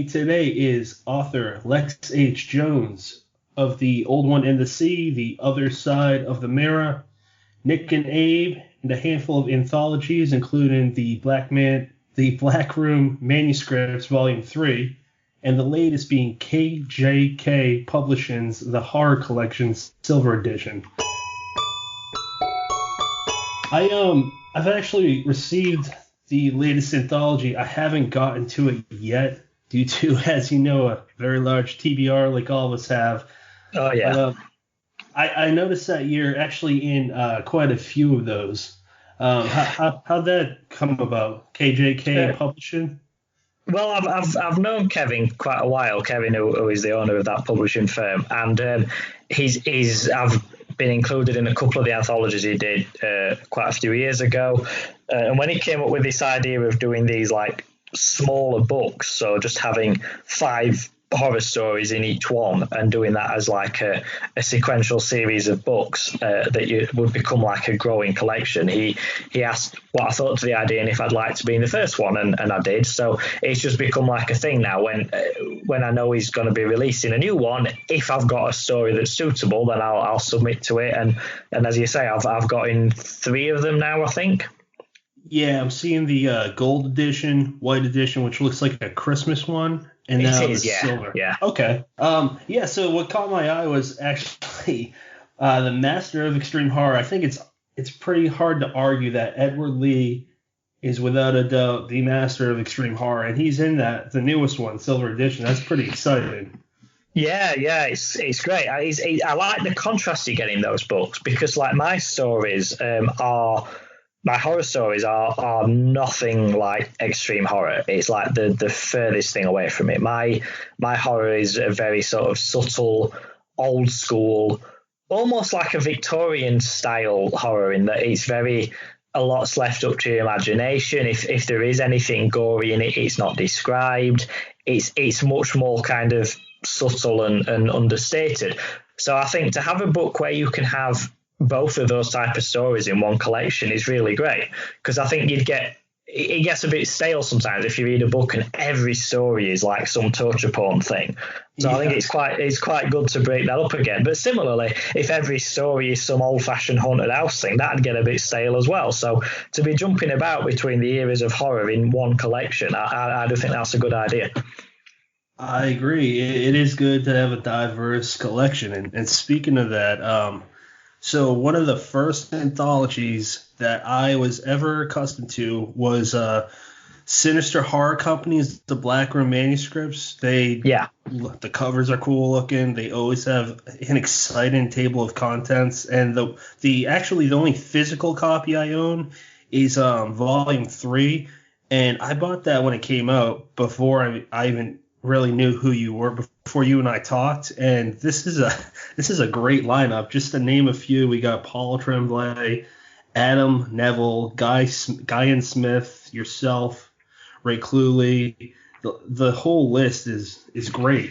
me today is author Lex H. Jones of The Old One and the Sea, The Other Side of the Mirror, Nick and Abe, and a handful of anthologies, including The Black Room Manuscripts, Volume 3, and the latest being KJK Publishing's The Horror Collection Silver Edition. I've actually received the latest anthology. I haven't gotten to it yet due to, as you know, a very large TBR like all of us have. Oh, yeah. But, I noticed that you're actually in quite a few of those. How'd that come about? KJK Publishing? Well, I've known Kevin quite a while. Kevin, who is the owner of that publishing firm, and I've been included in a couple of the anthologies he did quite a few years ago. And when he came up with this idea of doing these like smaller books, so just having 5 horror stories in each one and doing that as like a sequential series of books that would become like a growing collection, he asked what I thought to the idea and if I'd like to be in the first one, and I did. So it's just become like a thing now. When I know he's going to be releasing a new one, if I've got a story that's suitable, then I'll submit to it. And as you say, I've got in 3 of them now, I think. Yeah, I'm seeing the gold edition, white edition, which looks like a Christmas one. And now the silver. Yeah. Okay. So what caught my eye was actually the Master of Extreme Horror. I think it's pretty hard to argue that Edward Lee is without a doubt the Master of Extreme Horror, and he's in the newest one, Silver Edition. That's pretty exciting. Yeah, it's great. I like the contrast you get in those books because, like, my stories my horror stories are nothing like extreme horror. It's like the furthest thing away from it. My horror is a very sort of subtle, old school, almost like a Victorian style horror in that it's a lot's left up to your imagination. If there is anything gory in it, it's not described. It's much more kind of subtle and understated. So I think to have a book where you can have both of those type of stories in one collection is really great, because I think it gets a bit stale sometimes if you read a book and every story is like some torture porn thing. So yeah. I think it's quite good to break that up again. But similarly, if every story is some old-fashioned haunted house thing, that'd get a bit stale as well. So to be jumping about between the eras of horror in one collection, I do think that's a good idea. I agree. It is good to have a diverse collection. And speaking of that, so one of the first anthologies that I was ever accustomed to was Sinister Horror Company's The Black Room Manuscripts. The covers are cool looking. They always have an exciting table of contents. And the only physical copy I own is Volume 3. And I bought that when it came out before I even really knew who you were, before you and I talked. And this is a great lineup. Just to name a few, we got Paul Tremblay, Adam Neville, Guy and Smith, yourself, Ray Cluley. The whole list is great.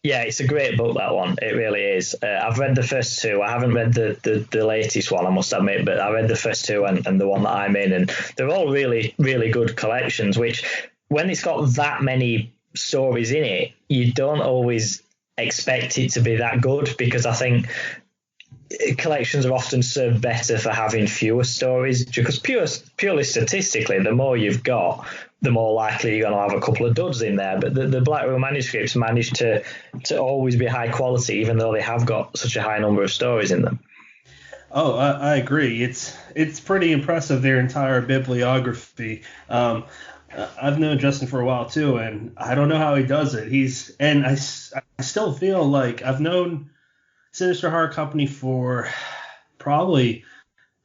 Yeah, it's a great book, that one. It really is. I've read the first 2. I haven't read the latest one, I must admit, but I read the first 2 and the one that I'm in, and they're all really, really good collections, which when it's got that many stories in it, you don't always expect it to be that good, because I think collections are often served better for having fewer stories, because purely statistically, the more you've got, the more likely you're going to have a couple of duds in there. But the Black Room manuscripts manage to always be high quality, even though they have got such a high number of stories in them. Oh, I agree. It's pretty impressive, their entire bibliography. I've known Justin for a while too, and I don't know how he does it. I still feel like I've known Sinister Horror Company for probably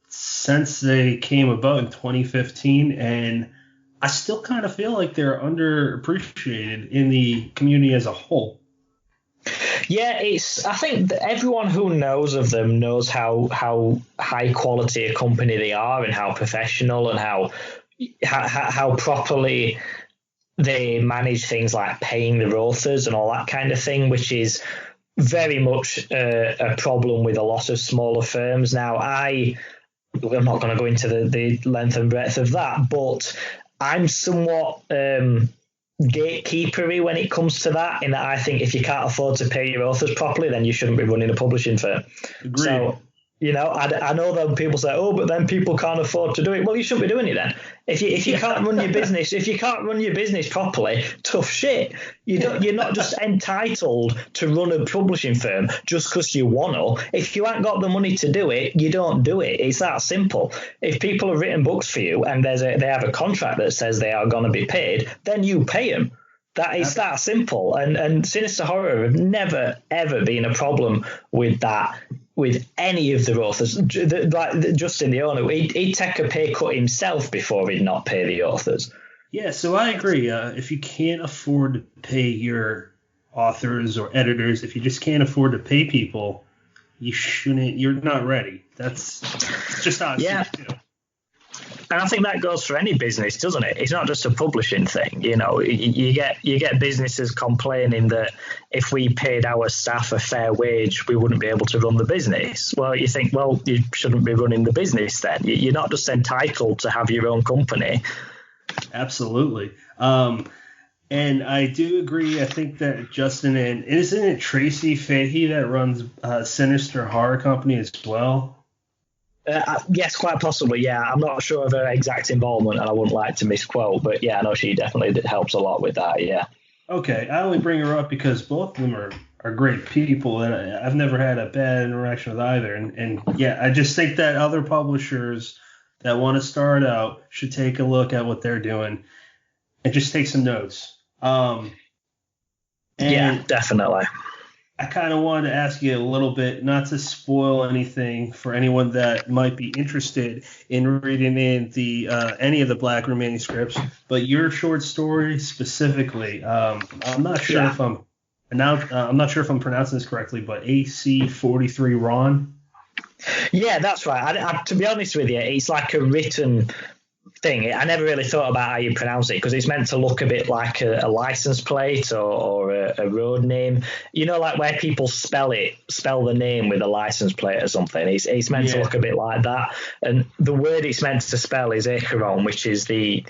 since they came about in 2015, and I still kind of feel like they're underappreciated in the community as a whole. Yeah, I think that everyone who knows of them knows how high quality a company they are, and how professional and how properly they manage things like paying the authors and all that kind of thing, which is very much a problem with a lot of smaller firms. Now, I'm not going to go into the length and breadth of that, but I'm somewhat gatekeepery when it comes to that, in that I think if you can't afford to pay your authors properly, then you shouldn't be running a publishing firm. Agreed. So, I know that people say, oh, but then people can't afford to do it. Well, you shouldn't be doing it then. If you can't run your business, if you can't run your business properly, tough shit. You're not just entitled to run a publishing firm just because you want to. If you ain't got the money to do it, you don't do it. It's that simple. If people have written books for you and they have a contract that says they are going to be paid, then you pay them. That is that simple. And Sinister Horror have never, ever been a problem with that, with any of the authors. Like Justin, the owner, he'd take a pay cut himself before he'd not pay the authors. Yeah, so I agree. If you can't afford to pay your authors or editors, if you just can't afford to pay people, you're not ready. That's just how I see it too. And I think that goes for any business, doesn't it? It's not just a publishing thing. You get businesses complaining that if we paid our staff a fair wage, we wouldn't be able to run the business. Well, you think, well, you shouldn't be running the business then. You're not just entitled to have your own company. Absolutely. And I do agree. I think that Justin, and isn't it Tracy Fahey that runs Sinister Horror Company as well? Yes, quite possibly, yeah. I'm not sure of her exact involvement, and I wouldn't like to misquote, but yeah, I know she definitely helps a lot with that, yeah. Okay, I only bring her up because both of them are great people, and I've never had a bad interaction with either. And yeah, I just think that other publishers that want to start out should take a look at what they're doing and just take some notes. Yeah, definitely. I kind of wanted to ask you a little bit, not to spoil anything for anyone that might be interested in reading in the any of the Black Room manuscripts, but your short story specifically. I'm not sure if I'm not sure if I'm pronouncing this correctly, but AC43 Ron. Yeah, that's right. I, to be honest with you, it's like a written thing. I never really thought about how you pronounce it because it's meant to look a bit like a license plate or a road name. Like where people spell the name with a license plate or something. It's meant to look a bit like that. And the word it's meant to spell is Acheron, which is the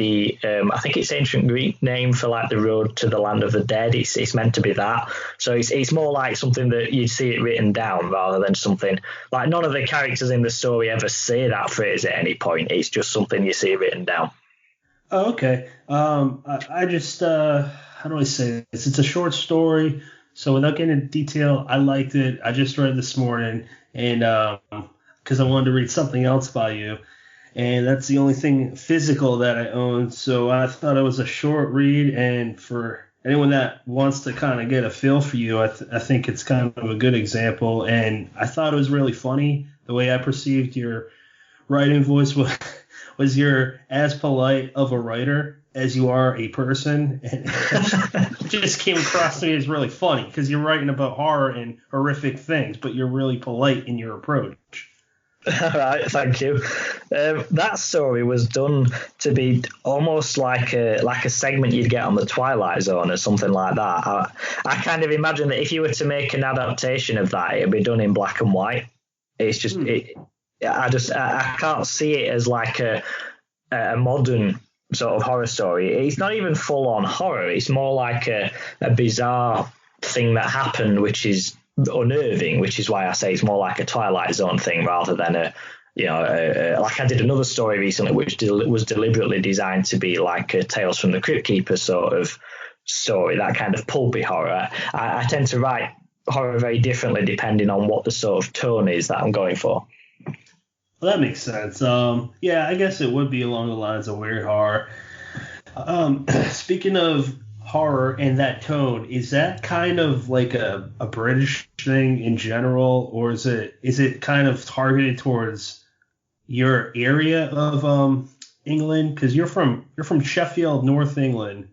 I think it's ancient Greek name for like the road to the land of the dead. It's meant to be that. So it's more like something that you'd see it written down rather than something like none of the characters in the story ever say that phrase at any point. It's just something you see written down. Oh, okay. I just how do I say this? It's a short story, so without getting into detail, I liked it. I just read it this morning, and because I wanted to read something else by you, and that's the only thing physical that I own. So I thought it was a short read, and for anyone that wants to kind of get a feel for you, I think it's kind of a good example. And I thought it was really funny the way I perceived your writing voice was you're as polite of a writer as you are a person. And it just came across to me as really funny because you're writing about horror and horrific things, but you're really polite in your approach. All right, thank you. That story was done to be almost like a segment you'd get on the Twilight Zone or something like that. I kind of imagine that if you were to make an adaptation of that, it'd be done in black and white. It's just I can't see it as like a modern sort of horror story. It's not even full on horror. It's more like a bizarre thing that happened, which is unnerving, which is why I say it's more like a Twilight Zone thing rather than like I did another story recently which was deliberately designed to be like a Tales from the Crypt Keeper sort of story, that kind of pulpy horror. I tend to write horror very differently depending on what the sort of tone is that I'm going for. Well, that makes sense. Yeah, I guess it would be along the lines of weird horror. Speaking of horror and that tone, is that kind of like a British thing in general, or is it kind of targeted towards your area of England? Because you're from Sheffield, North England,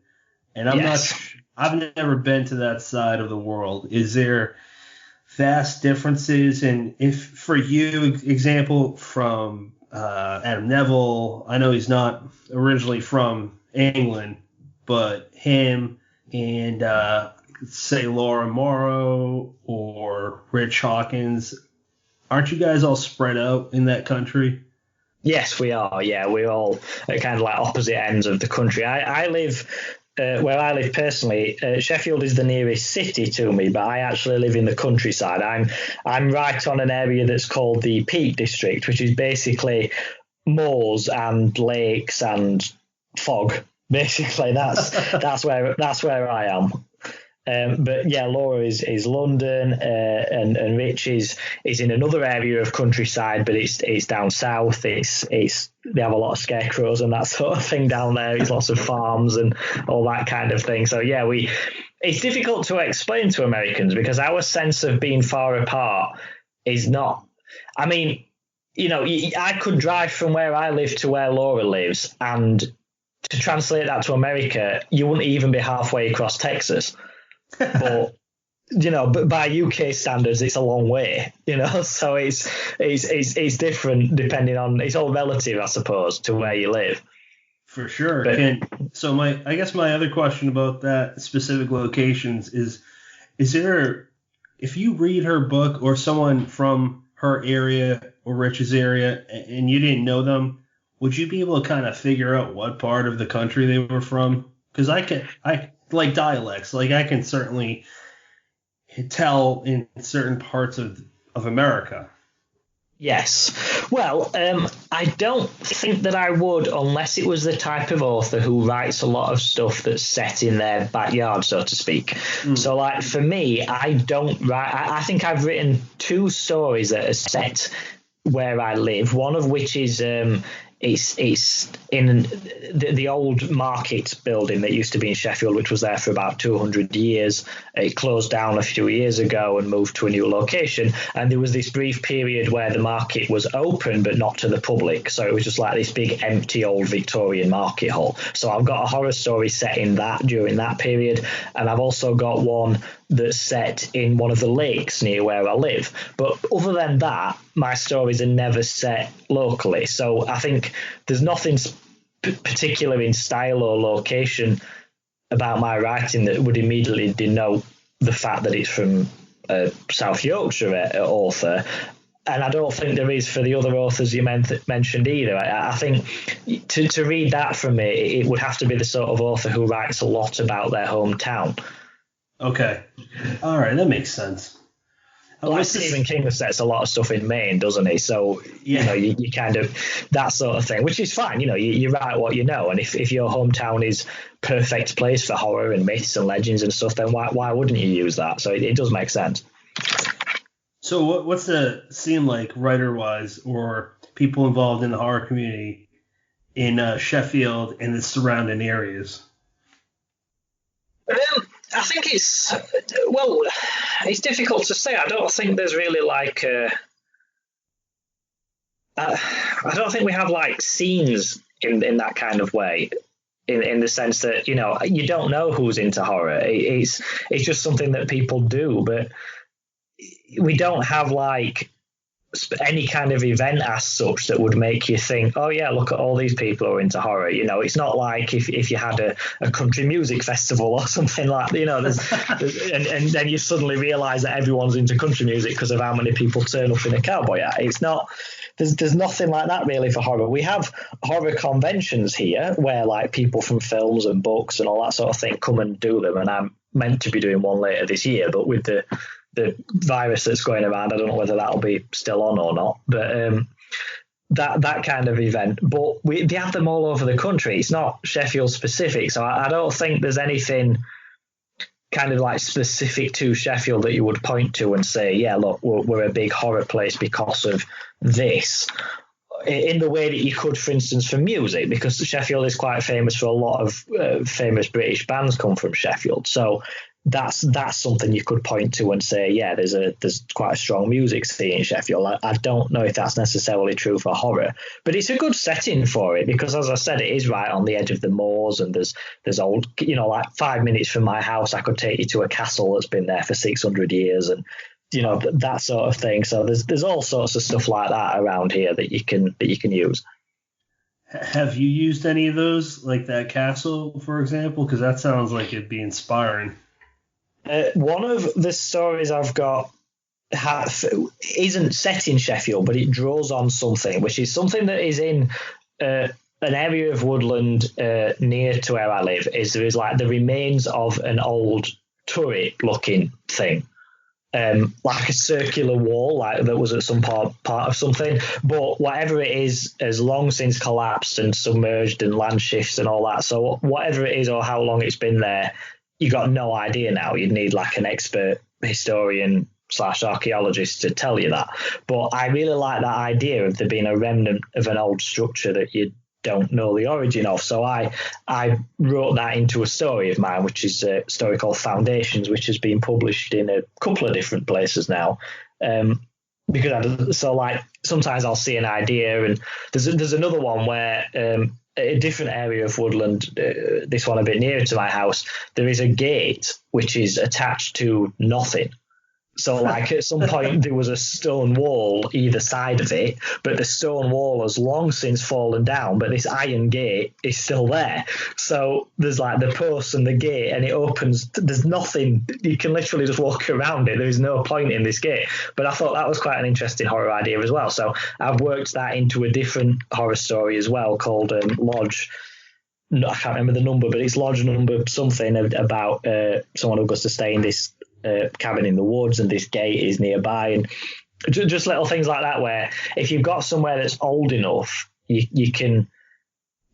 and I've never been to that side of the world. Is there vast differences? And if for you, example from Adam Neville, I know he's not originally from England, but him and say Laura Morrow or Rich Hawkins, aren't you guys all spread out in that country? Yes, we are. Yeah, we're all at kind of like opposite ends of the country. I live where I live personally, Sheffield is the nearest city to me, but I actually live in the countryside. I'm right on an area that's called the Peak District, which is basically moors and lakes and fog. Basically, that's where I am. But yeah, Laura is London, and Rich is in another area of countryside, but it's down south. It's they have a lot of scarecrows and that sort of thing down there. It's lots of farms and all that kind of thing. So yeah, it's difficult to explain to Americans because our sense of being far apart is not. I mean, I could drive from where I live to where Laura lives, and to translate that to America, you wouldn't even be halfway across Texas. But but by UK standards, it's a long way. So it's different depending on. It's all relative, I suppose, to where you live. For sure. I guess my other question about that specific locations is there, if you read her book or someone from her area or Rich's area and you didn't know them, would you be able to kind of figure out what part of the country they were from? Because I like dialects, like I can certainly tell in certain parts of America. Yes. Well, I don't think that I would unless it was the type of author who writes a lot of stuff that's set in their backyard, so to speak. So like for me, I don't write. I think I've written 2 stories that are set where I live, one of which is it's in the old market building that used to be in Sheffield, which was there for about 200 years. It closed down a few years ago and moved to a new location. And there was this brief period where the market was open, but not to the public. So it was just like this big empty old Victorian market hall. So I've got a horror story set in that during that period. And I've also got one that's set in one of the lakes near where I live. But other than that, my stories are never set locally. So I think there's nothing particular in style or location about my writing that would immediately denote the fact that it's from a South Yorkshire author. And I don't think there is for the other authors you mentioned either. I think to read that from me, it would have to be the sort of author who writes a lot about their hometown. Okay. All right. That makes sense. Like Stephen King sets a lot of stuff in Maine, doesn't he? So, you kind of, that sort of thing, which is fine. You write what you know. And if your hometown is perfect place for horror and myths and legends and stuff, then why wouldn't you use that? So it does make sense. So what's the scene like writer-wise or people involved in the horror community in Sheffield and the surrounding areas? I think it's difficult to say. I don't think there's really like I don't think we have like scenes in that kind of way, in the sense that you don't know who's into horror. It's just something that people do, but we don't have like any kind of event as such that would make you think, oh yeah, look at all these people who are into horror. It's not like if you had a country music festival or something like that, and then you suddenly realize that everyone's into country music because of how many people turn up in a cowboy hat. It's not. There's nothing like that really for horror. We have horror conventions here where like people from films and books and all that sort of thing come and do them, and I'm meant to be doing one later this year, but with the virus that's going around, I don't know whether that'll be still on or not, but that kind of event. But they have them all over the country. It's not Sheffield specific, so I don't think there's anything kind of like specific to Sheffield that you would point to and say, yeah, look, we're a big horror place because of this, in the way that you could, for instance, for music, because Sheffield is quite famous for a lot of famous British bands come from Sheffield. So that's something you could point to and say, yeah, there's quite a strong music scene in Sheffield. I don't know if that's necessarily true for horror, but it's a good setting for it because, as I said, it is right on the edge of the moors, and there's old, like 5 minutes from my house, I could take you to a castle that's been there for 600 years, and that sort of thing. So there's all sorts of stuff like that around here that you can use. Have you used any of those, like that castle, for example? Because that sounds like it'd be inspiring. One of the stories I've got isn't set in Sheffield, but it draws on something, which is something that is in a an area of woodland near to where I live there is like the remains of an old turret-looking thing. Like a circular wall, like that was at some part of something. But whatever it is has long since collapsed and submerged and land shifts and all that. So whatever it is or how long it's been there, you got no idea now. You'd need like an expert historian / archaeologist to tell you that. But I really like that idea of there being a remnant of an old structure that you don't know the origin of. So I wrote that into a story of mine, which is a story called Foundations, which has been published in a couple of different places now. Because sometimes I'll see an idea, and there's another one where a different area of woodland, this one a bit nearer to my house, there is a gate which is attached to nothing. So like at some point there was a stone wall either side of it, but the stone wall has long since fallen down, but this iron gate is still there. So there's like the post and the gate, and it opens. There's nothing. You can literally just walk around it. There is no point in this gate. But I thought that was quite an interesting horror idea as well. So I've worked that into a different horror story as well called Lodge. No, I can't remember the number, but it's Lodge number something about someone who goes to stay in this cabin in the woods, and this gate is nearby, and just little things like that where if you've got somewhere that's old enough, you can,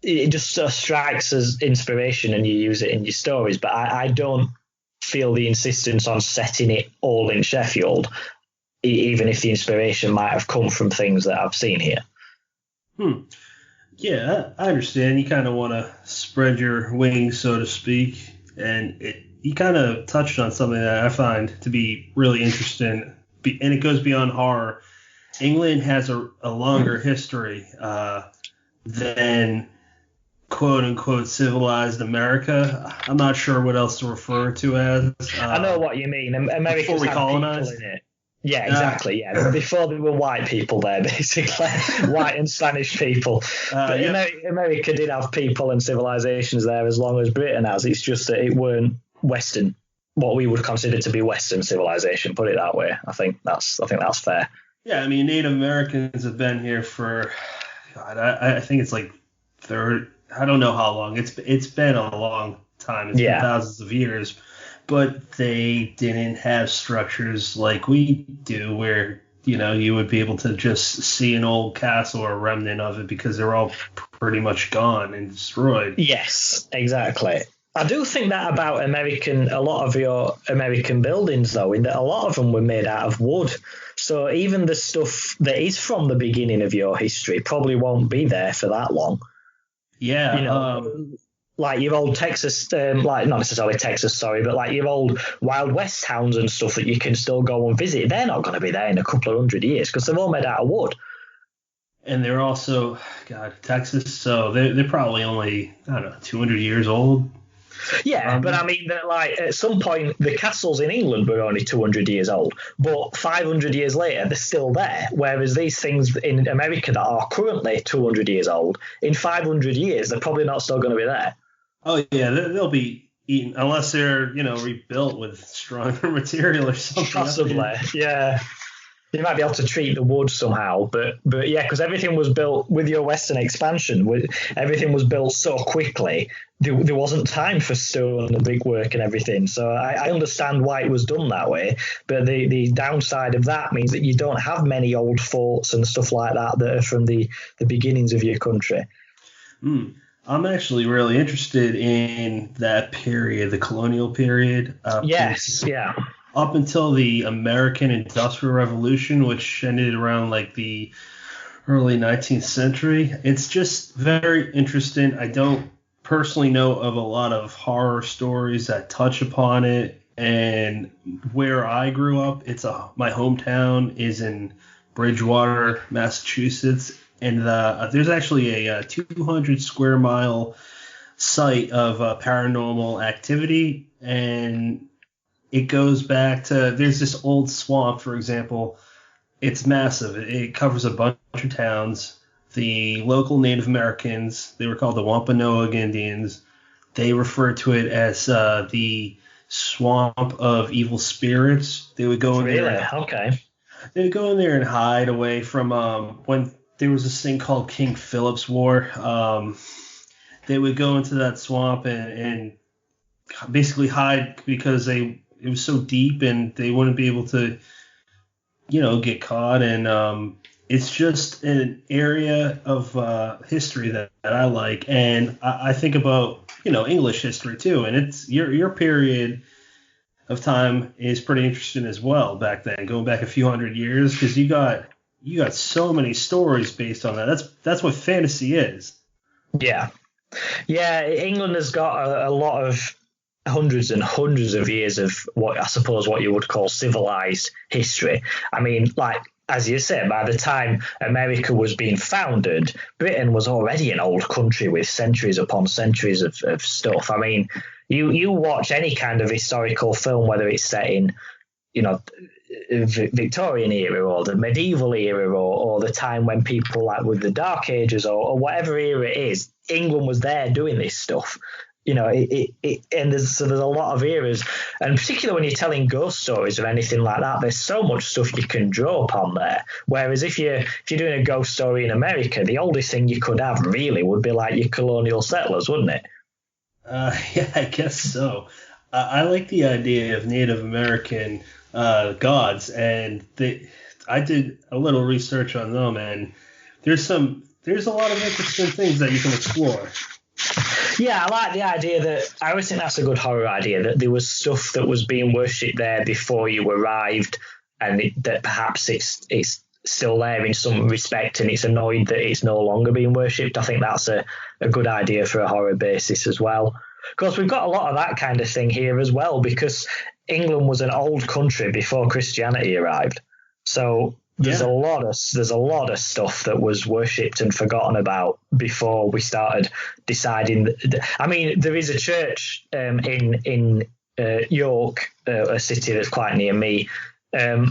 it just sort of strikes as inspiration and you use it in your stories. But I don't feel the insistence on setting it all in Sheffield, even if the inspiration might have come from things that I've seen here. Yeah, I understand. You kind of want to spread your wings, so to speak, and you kind of touched on something that I find to be really interesting, and it goes beyond horror. England has a longer history than quote-unquote civilized America. I'm not sure what else to refer to as. I know what you mean. America's had people in it. Yeah, exactly. Yeah, before there were white people there, basically, white and Spanish people. But America did have people and civilizations there as long as Britain has. It's just that it weren't Western, what we would consider to be Western civilization. Put it that way. I think that's fair. Yeah, I mean, Native Americans have been here for, God, I think it's like third. I don't know how long. It's been a long time. It's been thousands of years. But they didn't have structures like we do where, you would be able to just see an old castle or a remnant of it because they're all pretty much gone and destroyed. Yes, exactly. I do think that about a lot of your American buildings, though, in that a lot of them were made out of wood. So even the stuff that is from the beginning of your history probably won't be there for that long. Yeah. Like your old Texas, like not necessarily Texas, sorry, but like your old Wild West towns and stuff that you can still go and visit, they're not going to be there in a couple of 100 years because they're all made out of wood. And they're also, God, Texas, so they're probably only, 200 years old. Yeah, but I mean, like at some point, the castles in England were only 200 years old, but 500 years later, they're still there. Whereas these things in America that are currently 200 years old, in 500 years, they're probably not still going to be there. Oh, yeah, they'll be eaten unless they're, rebuilt with stronger material or something. Possibly, yeah. You might be able to treat the wood somehow, but yeah, because everything was built with your Western expansion. Everything was built so quickly, there wasn't time for stone and brickwork and everything. So I understand why it was done that way, but the downside of that means that you don't have many old forts and stuff like that are from the beginnings of your country. I'm actually really interested in that period, the colonial period. Yes, yeah. Up until the American Industrial Revolution, which ended around like the early 19th century. It's just very interesting. I don't personally know of a lot of horror stories that touch upon it. And where I grew up, my hometown is in Bridgewater, Massachusetts. And there's actually a 200 square mile site of paranormal activity. And it goes back to, there's this old swamp, for example. It's massive. It covers a bunch of towns. The local Native Americans, they were called the Wampanoag Indians. They referred to it as the swamp of evil spirits. They would go in there. Okay. They would go in there and hide away from when there was this thing called King Philip's War. They would go into that swamp and basically hide because it was so deep and they wouldn't be able to, get caught. And it's just an area of history that I like, and I think about English history too, and it's your period of time is pretty interesting as well back then, going back a few hundred years, because you got so many stories based on that. That's what fantasy is. Yeah. England has got a lot of hundreds and hundreds of years of what you would call civilized history. I mean, like, as you said, by the time America was being founded, Britain was already an old country with centuries upon centuries of stuff. I mean, you watch any kind of historical film, whether it's set in, Victorian era or the medieval era or the time when people like with the Dark Ages or whatever era it is, England was there doing this stuff. And there's a lot of eras, and particularly when you're telling ghost stories or anything like that, there's so much stuff you can draw upon there. Whereas if you're doing a ghost story in America, the oldest thing you could have really would be like your colonial settlers, wouldn't it? Yeah, I guess so. I like the idea of Native American gods, and I did a little research on them, and there's a lot of interesting things that you can explore. Yeah, I like the idea that I always think that's a good horror idea, that there was stuff that was being worshipped there before you arrived, and that perhaps it's still there in some respect, and it's annoyed that it's no longer being worshipped. I think that's a good idea for a horror basis as well. Of course, we've got a lot of that kind of thing here as well, because England was an old country before Christianity arrived. So there's a lot of stuff that was worshipped and forgotten about before we started deciding. I mean, there is a church in York, a city that's quite near me, and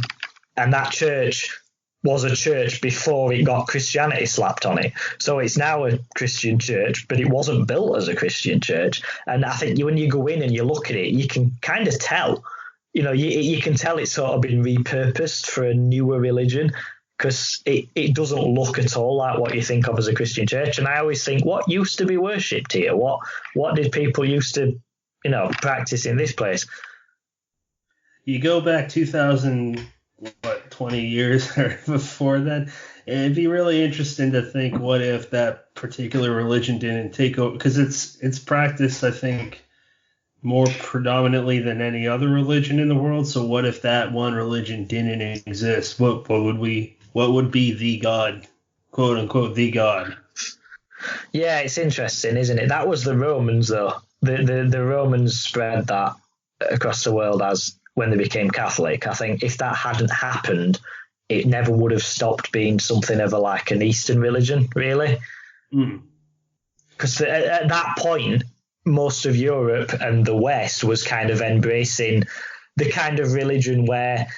that church was a church before it got Christianity slapped on it. So it's now a Christian church, but it wasn't built as a Christian church. And I think when you go in and you look at it, you can kind of tell. You can tell it's sort of been repurposed for a newer religion, because it doesn't look at all like what you think of as a Christian church. And I always think, what used to be worshipped here? What did people used to, practice in this place? You go back 20 years or before then, it'd be really interesting to think, what if that particular religion didn't take over? Because it's practiced, I think, more predominantly than any other religion in the world. So what if that one religion didn't exist? What would be the God, quote unquote, the God? Yeah, it's interesting, isn't it? That was the Romans, though. The Romans spread that across the world as when they became Catholic. I think if that hadn't happened, it never would have stopped being something of an Eastern religion, really. Because at that point, most of Europe and the West was kind of embracing the kind of religion where,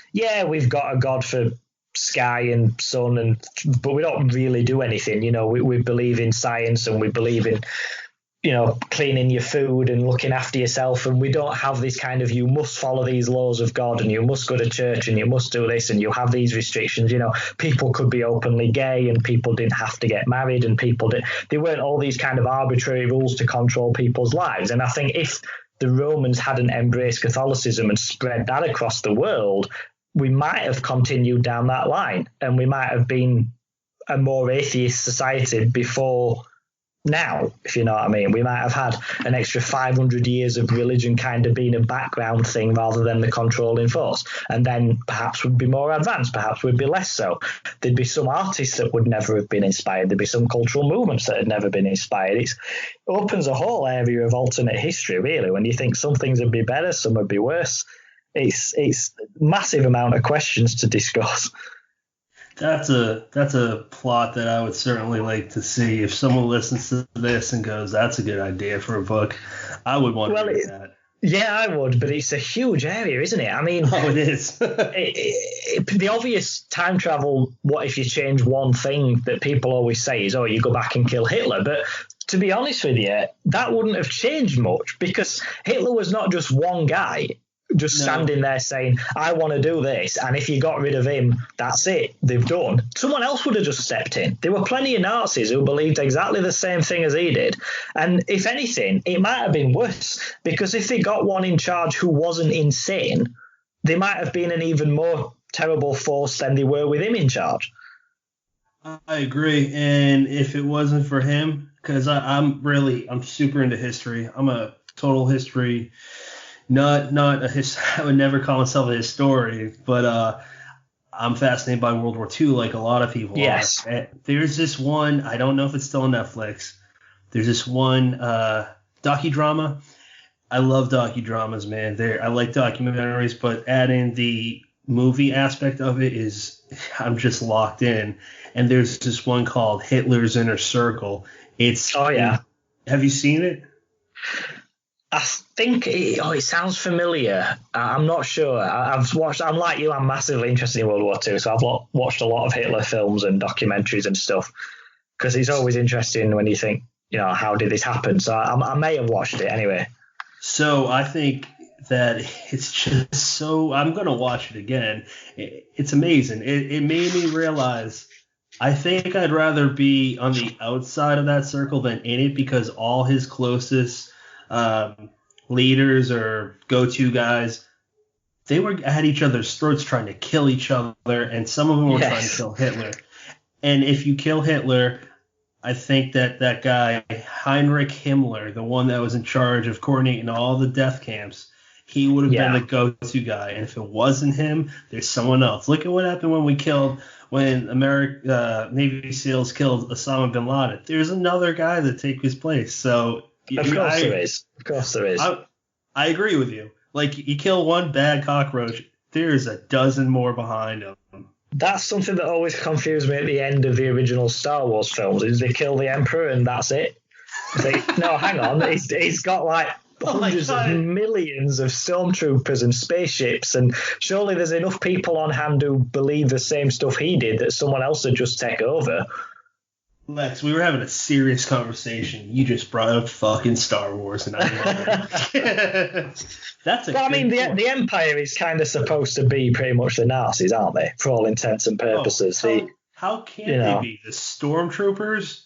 we've got a God for sky and sun, but we don't really do anything. We believe in science, and we believe in, cleaning your food and looking after yourself. And we don't have this kind of, you must follow these laws of God, and you must go to church, and you must do this, and you have these restrictions. People could be openly gay, and people didn't have to get married, and there weren't all these kind of arbitrary rules to control people's lives. And I think if the Romans hadn't embraced Catholicism and spread that across the world, we might have continued down that line, and we might have been a more atheist society before now, if you know what I mean. We might have had an extra 500 years of religion kind of being a background thing rather than the controlling force. And then perhaps we'd be more advanced, perhaps we'd be less so. There'd be some artists that would never have been inspired. There'd be some cultural movements that had never been inspired. It opens a whole area of alternate history, really, when you think some things would be better, some would be worse. It's massive amount of questions to discuss. That's a plot that I would certainly like to see. If someone listens to this and goes, "That's a good idea for a book," I would want to read that. Yeah, I would, but it's a huge area, isn't it? I mean, it is. The obvious time travel, what if you change one thing that people always say is, you go back and kill Hitler. But to be honest with you, that wouldn't have changed much, because Hitler was not just one guy. just standing there saying, I want to do this, and if you got rid of him, that's it, they've done. Someone else would have just stepped in. There were plenty of Nazis who believed exactly the same thing as he did. And if anything, it might have been worse, because if they got one in charge who wasn't insane, they might have been an even more terrible force than they were with him in charge. I agree. And if it wasn't for him, because I'm super into history. I'm a total history Not I would never call myself a historian, but I'm fascinated by World War II like a lot of people yes. are. There's this one, I don't know if it's still on Netflix. There's this one docudrama. I love docudramas, man. I like documentaries, but adding the movie aspect of it I'm just locked in. And there's this one called Hitler's Inner Circle. Have you seen it? I think it sounds familiar. I'm not sure. I'm like you, I'm massively interested in World War II, so I've watched a lot of Hitler films and documentaries and stuff, because it's always interesting when you think, how did this happen? So I may have watched it anyway. So I think that it's just so, I'm going to watch it again. It's amazing. It made me realize, I think I'd rather be on the outside of that circle than in it, because all his closest leaders or go-to guys, they were at each other's throats trying to kill each other, and some of them were trying to kill Hitler. And if you kill Hitler, I think that guy, Heinrich Himmler, the one that was in charge of coordinating all the death camps, he would have been the go-to guy. And if it wasn't him, there's someone else. Look at what happened when Navy SEALs killed Osama bin Laden. There's another guy that take his place. So Of course there is. I agree with you. Like, you kill one bad cockroach, there's a dozen more behind him. That's something that always confused me at the end of the original Star Wars films, is they kill the Emperor and that's it. No, hang on. He's got like hundreds of millions of stormtroopers and spaceships, and surely there's enough people on hand who believe the same stuff he did that someone else would just take over. Lex, we were having a serious conversation. You just brought up fucking Star Wars, and I love it. That's a. Well, I mean, the Empire is kind of supposed to be pretty much the Nazis, aren't they? For all intents and purposes. How can they be the stormtroopers?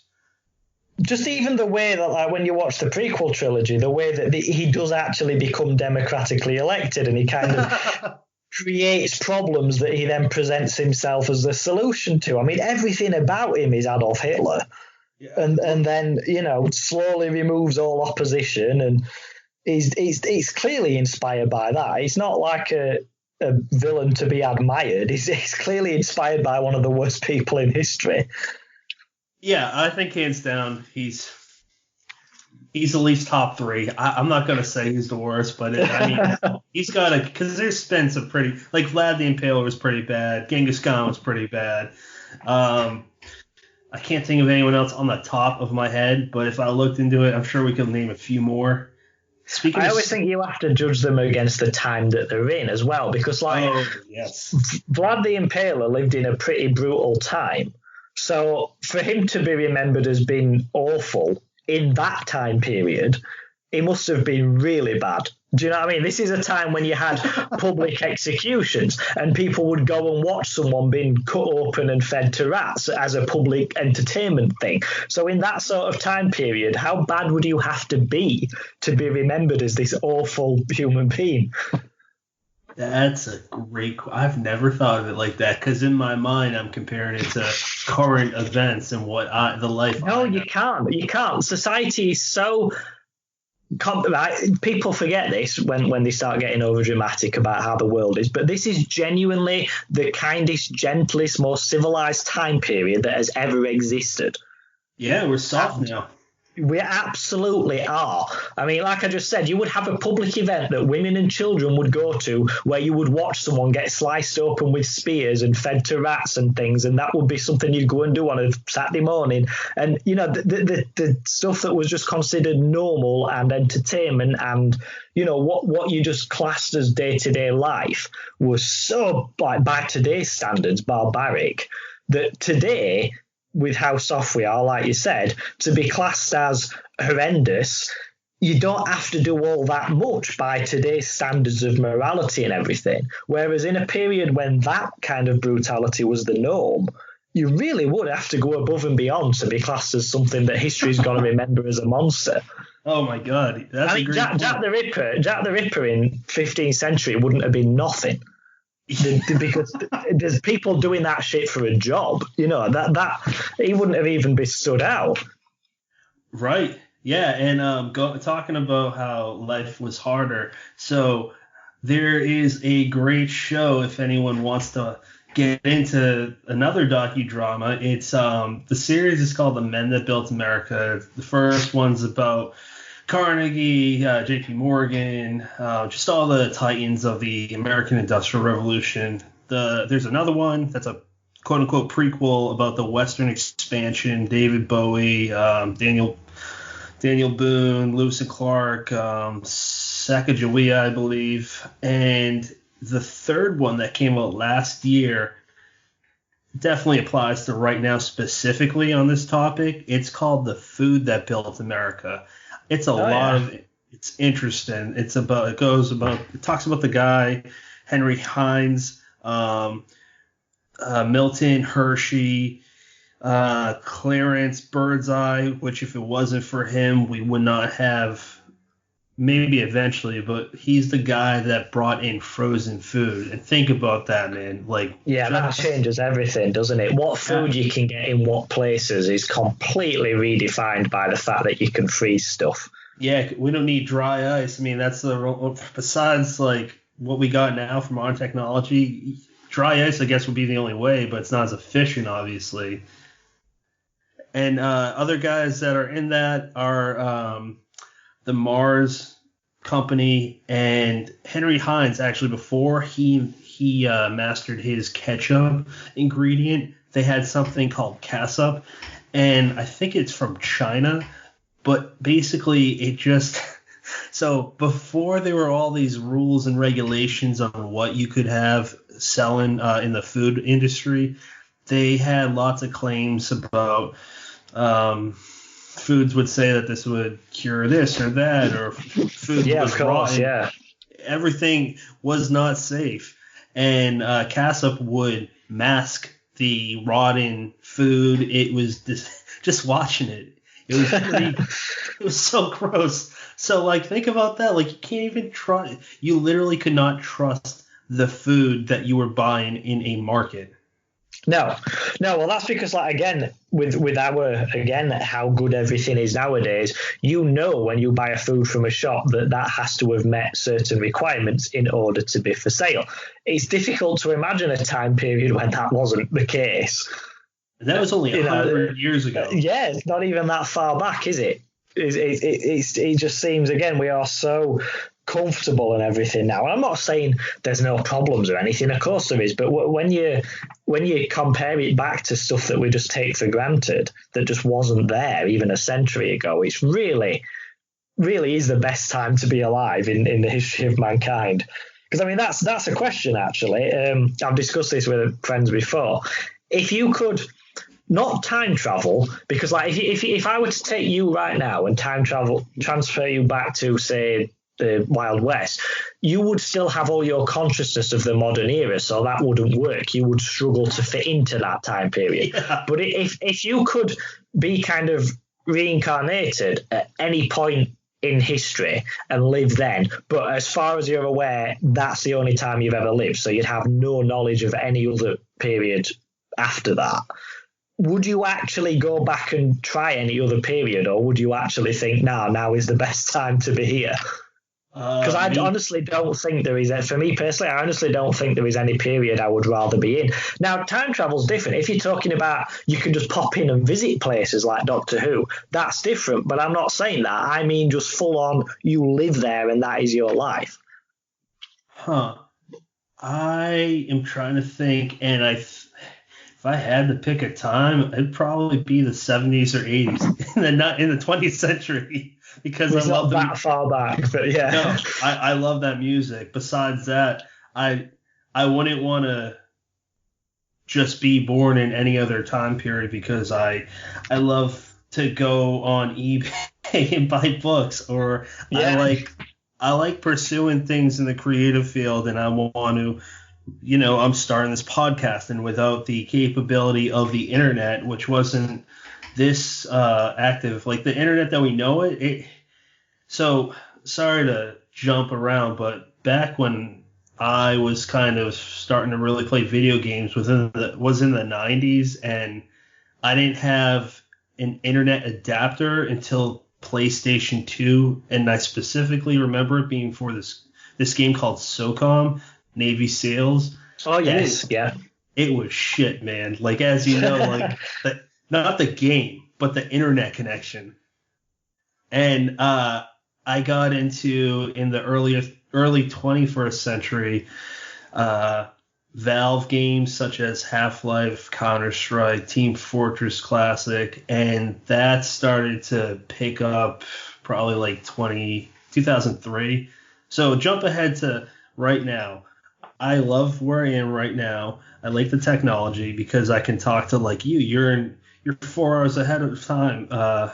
Just even the way that, like, when you watch the prequel trilogy, the way that he does actually become democratically elected, and he kind of creates problems that he then presents himself as the solution to. I mean, everything about him is Adolf Hitler. Yeah. And then, slowly removes all opposition, and he's clearly inspired by that. He's not like a villain to be admired. He's clearly inspired by one of the worst people in history. Yeah, I think hands down he's at least top three. I'm not going to say he's the worst, but he's got to, because there's been some pretty, like Vlad the Impaler was pretty bad. Genghis Khan was pretty bad. I can't think of anyone else on the top of my head, but if I looked into it, I'm sure we could name a few more. I always think you have to judge them against the time that they're in as well, because Vlad the Impaler lived in a pretty brutal time. So for him to be remembered as being awful in that time period, it must have been really bad. Do you know what I mean? This is a time when you had public executions, and people would go and watch someone being cut open and fed to rats as a public entertainment thing. So in that sort of time period, how bad would you have to be remembered as this awful human being? That's a great. I've never thought of it like that, because in my mind I'm comparing it to current events and the life. No, you can't. You can't. Society is so. People forget this when they start getting over dramatic about how the world is, but this is genuinely the kindest, gentlest, most civilized time period that has ever existed. Yeah, we're soft now. We absolutely are. I mean, like I just said, you would have a public event that women and children would go to, where you would watch someone get sliced open with spears and fed to rats and things, and that would be something you'd go and do on a Saturday morning. And, the stuff that was just considered normal and entertainment and, what you just classed as day-to-day life was so, by today's standards, barbaric, that today, with how soft we are, like you said, to be classed as horrendous, you don't have to do all that much by today's standards of morality and everything. Whereas in a period when that kind of brutality was the norm, you really would have to go above and beyond to be classed as something that history's going to remember as a monster. Oh my God, that's I mean, Jack the Ripper in 15th century wouldn't have been nothing. Because there's people doing that shit for a job, that he wouldn't have even been stood out. Right. Yeah. And talking about how life was harder. So there is a great show if anyone wants to get into another docudrama. It's the series is called The Men That Built America. The first one's about Carnegie, J.P. Morgan, just all the titans of the American Industrial Revolution. There's another one that's a quote-unquote prequel about the Western expansion, David Bowie, Daniel Boone, Lewis and Clark, Sacagawea, I believe. And the third one that came out last year definitely applies to right now specifically on this topic. It's called The Food That Built America. It's it's interesting. It talks about the guy, Henry Heinz, Milton Hershey, Clarence Birdseye, which if it wasn't for him, we would not have, maybe eventually, but he's the guy that brought in frozen food. And think about that, man. That changes everything, doesn't it? What food you can get in what places is completely redefined by the fact that you can freeze stuff. Yeah, we don't need dry ice. I mean, that's besides what we got now from modern technology, dry ice, I guess, would be the only way, but it's not as efficient, obviously. And other guys that are in that are the Mars Company and Henry Heinz. Actually, before he mastered his ketchup ingredient, they had something called catsup, and I think it's from China. But basically, it just so before there were all these rules and regulations on what you could have selling in the food industry, they had lots of claims about foods would say that this would cure this or that, or food was rotten. Yeah. Everything was not safe, and catsup would mask the rotten food. It was just watching it. It was it was so gross. So think about that. You can't even try. You literally could not trust the food that you were buying in a market. No. Well, that's because, again, with how good everything is nowadays, when you buy a food from a shop that has to have met certain requirements in order to be for sale. It's difficult to imagine a time period when that wasn't the case. And that was only 100 years ago. Yeah, it's not even that far back, is it? It just seems, again, we are so comfortable and everything now. I'm not saying there's no problems or anything. Of course there is. But when you compare it back to stuff that we just take for granted, that just wasn't there even a century ago, it's really is the best time to be alive in the history of mankind. Because, I mean, that's a question, actually. I've discussed this with friends before. If you could not time travel, because if I were to take you right now and transfer you back to, say, the Wild West, you would still have all your consciousness of the modern era, so that wouldn't work. You would struggle to fit into that time period. Yeah. But if you could be kind of reincarnated at any point in history and live then, but as far as you're aware, that's the only time you've ever lived, so you'd have no knowledge of any other period after that, would you actually go back and try any other period, or would you actually think now is the best time to be here? Because I honestly don't think there is, for me personally, I honestly don't think there is any period I would rather be in. Now, time travel's different. If you're talking about you can just pop in and visit places like Doctor Who, that's different. But I'm not saying that. I mean just full on, you live there and that is your life. I am trying to think, and if I had to pick a time, it'd probably be the 70s or 80s, not in the 20th century, because I love that far back. But yeah, no, I love that music. Besides that, I wouldn't want to just be born in any other time period, because I love to go on eBay and buy books, or I like pursuing things in the creative field, and I want to, I'm starting this podcast, and without the capability of the internet, which wasn't this active, like the internet that we know it. So sorry to jump around, but back when I was kind of starting to really play video games was in the 90s, and I didn't have an internet adapter until PlayStation 2, and I specifically remember it being for this game called SOCOM, Navy SEALs. Oh yes, yeah. It was shit, man. Like, as you know, like not the game, but the internet connection. And I got into, in the early 21st century, Valve games such as Half-Life, Counter-Strike, Team Fortress Classic, and that started to pick up probably like 2003. So jump ahead to right now. I love where I am right now. I like the technology because I can talk to like you. You're 4 hours ahead of time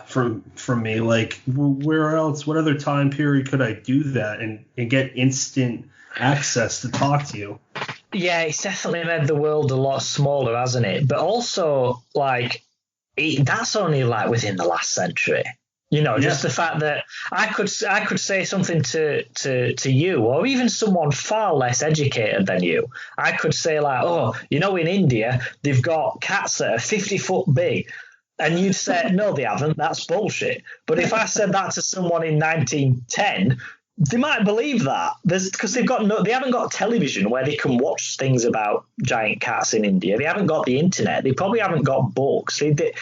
from me. Like, where else? What other time period could I do that and get instant access to talk to you? Yeah, it's definitely made the world a lot smaller, hasn't it? But also, like, that's only like within the last century. Just the fact that I could say something to you, or even someone far less educated than you. I could say like, oh, in India they've got cats that are 50 foot big, and you'd say no, they haven't. That's bullshit. But if I said that to someone in 1910, they might believe that, because they haven't got television where they can watch things about giant cats in India. They haven't got the internet. They probably haven't got books. They'd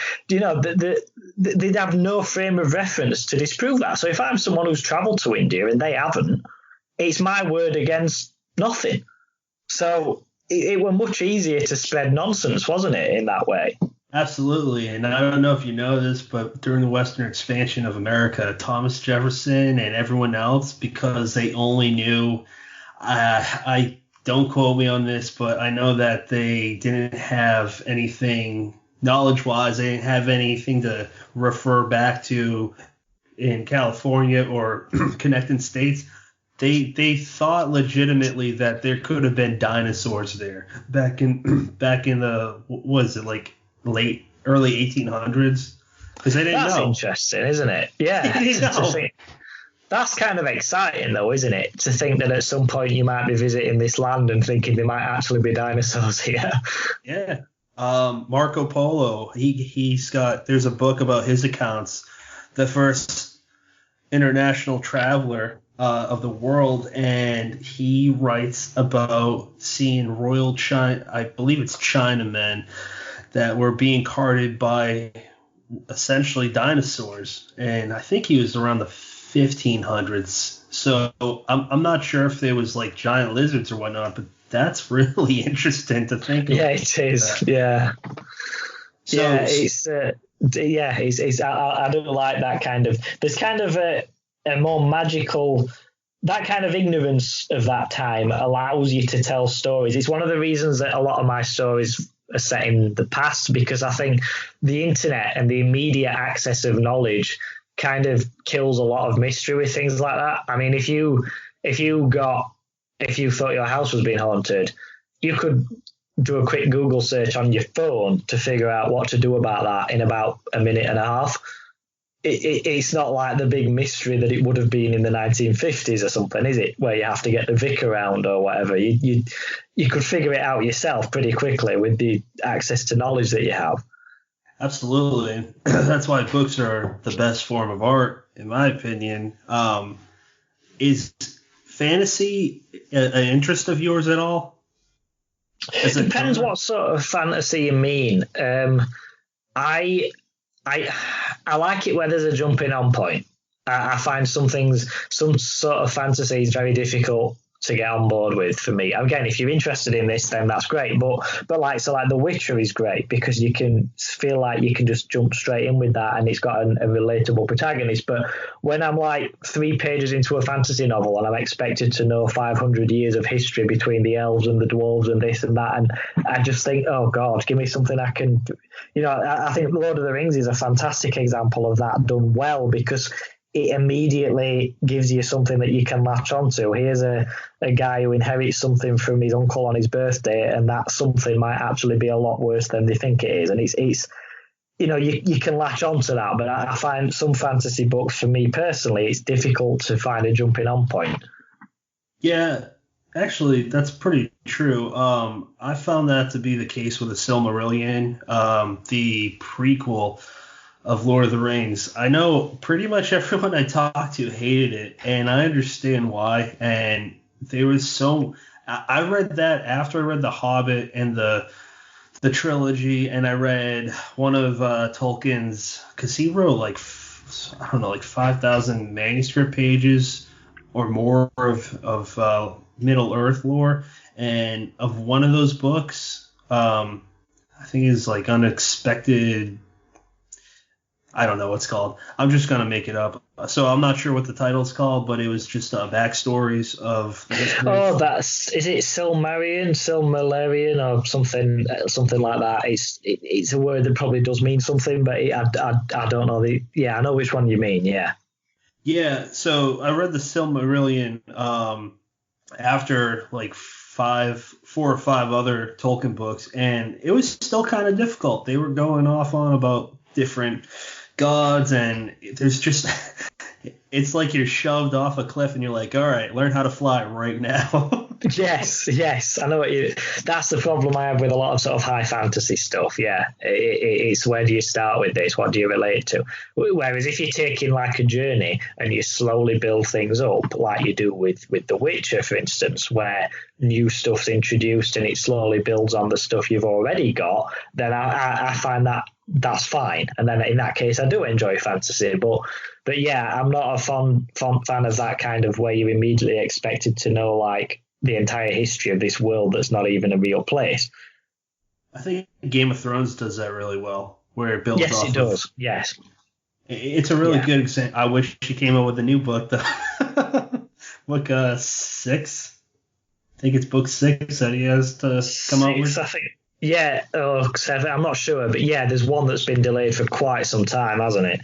have no frame of reference to disprove that. So if I'm someone who's travelled to India and they haven't, it's my word against nothing. So it were much easier to spread nonsense, wasn't it, in that way? Absolutely. And I don't know if you know this, but during the Western expansion of America, Thomas Jefferson and everyone else, because they only knew, I don't quote me on this, but I know that they didn't have anything knowledge-wise, they didn't have anything to refer back to in California or connecting states. They thought legitimately that there could have been dinosaurs there back in the, what was it, like early 1800s, because they didn't know. That's interesting, isn't it? Yeah. That's kind of exciting, though, isn't it? To think that at some point you might be visiting this land and thinking there might actually be dinosaurs here. Yeah. Marco Polo, there's a book about his accounts, the first international traveler of the world, and he writes about seeing royal China, I believe it's Chinamen, that were being carted by essentially dinosaurs, and I think he was around the 1500s. So I'm not sure if there was like giant lizards or whatnot, but that's really interesting to think about. Yeah, it is. Yeah. So, yeah, it's I don't like that kind of. There's kind of a more magical. That kind of ignorance of that time allows you to tell stories. It's one of the reasons that a lot of my stories are set in the past, because I think the internet and the immediate access of knowledge kind of kills a lot of mystery with things like that. I mean, if you thought your house was being haunted, you could do a quick Google search on your phone to figure out what to do about that in about a minute and a half. It's not like the big mystery that it would have been in the 1950s or something, is it? Where you have to get the vic around or whatever. You could figure it out yourself pretty quickly with the access to knowledge that you have. Absolutely. That's why books are the best form of art, in my opinion. Is fantasy an interest of yours at all? It depends what sort of fantasy you mean. I like it where there's a jumping on point. I find some sort of fantasy is very difficult to get on board with for me. Again, if you're interested in this, then that's great. But like The Witcher is great because you can feel like you can just jump straight in with that, and it's got a relatable protagonist. But when I'm like 3 pages into a fantasy novel and I'm expected to know 500 years of history between the elves and the dwarves and this and that, and I just think, oh God, give me something I can, I think Lord of the Rings is a fantastic example of that done well, because it immediately gives you something that you can latch onto. Here's a guy who inherits something from his uncle on his birthday, and that something might actually be a lot worse than they think it is. And it's you can latch onto that. But I find some fantasy books, for me personally, it's difficult to find a jumping on point. Yeah, actually, that's pretty true. I found that to be the case with the Silmarillion, the prequel of Lord of the Rings. I know pretty much everyone I talked to hated it, and I understand why. And there was I read that after I read The Hobbit and the trilogy, and I read one of Tolkien's, because he wrote like 5,000 manuscript pages or more of Middle Earth lore, and of one of those books, I think it's like Unexpected. I don't know what's called. I'm just going to make it up. So I'm not sure what the title's called, but it was just backstories of the history. Oh, is it Silmarillion, or something like that? It's a word that probably does mean something, but I don't know. I know which one you mean, yeah. Yeah, so I read the Silmarillion after like 4 or 5 other Tolkien books, and it was still kind of difficult. They were going off on about different gods, and there's just it's like you're shoved off a cliff and you're like, all right, learn how to fly right now. Yes, I know that's the problem I have with a lot of sort of high fantasy stuff. Yeah, it's where do you start with this? What do you relate to? Whereas if you're taking like a journey and you slowly build things up, like you do with The Witcher, for instance, where new stuff's introduced and it slowly builds on the stuff you've already got, then I find that's fine. And then in that case, I do enjoy fantasy. But yeah, I'm not a fan of that kind of where you're immediately expected to know like the entire history of this world that's not even a real place. I think Game of Thrones does that really well, where it builds off. Yes, it does. Yes. It's a really good example. I wish she came up with a new book, though. Book 6? I think it's book 6 that he has to come out with. I think. Yeah, 7. I'm not sure, but yeah, there's one that's been delayed for quite some time, hasn't it?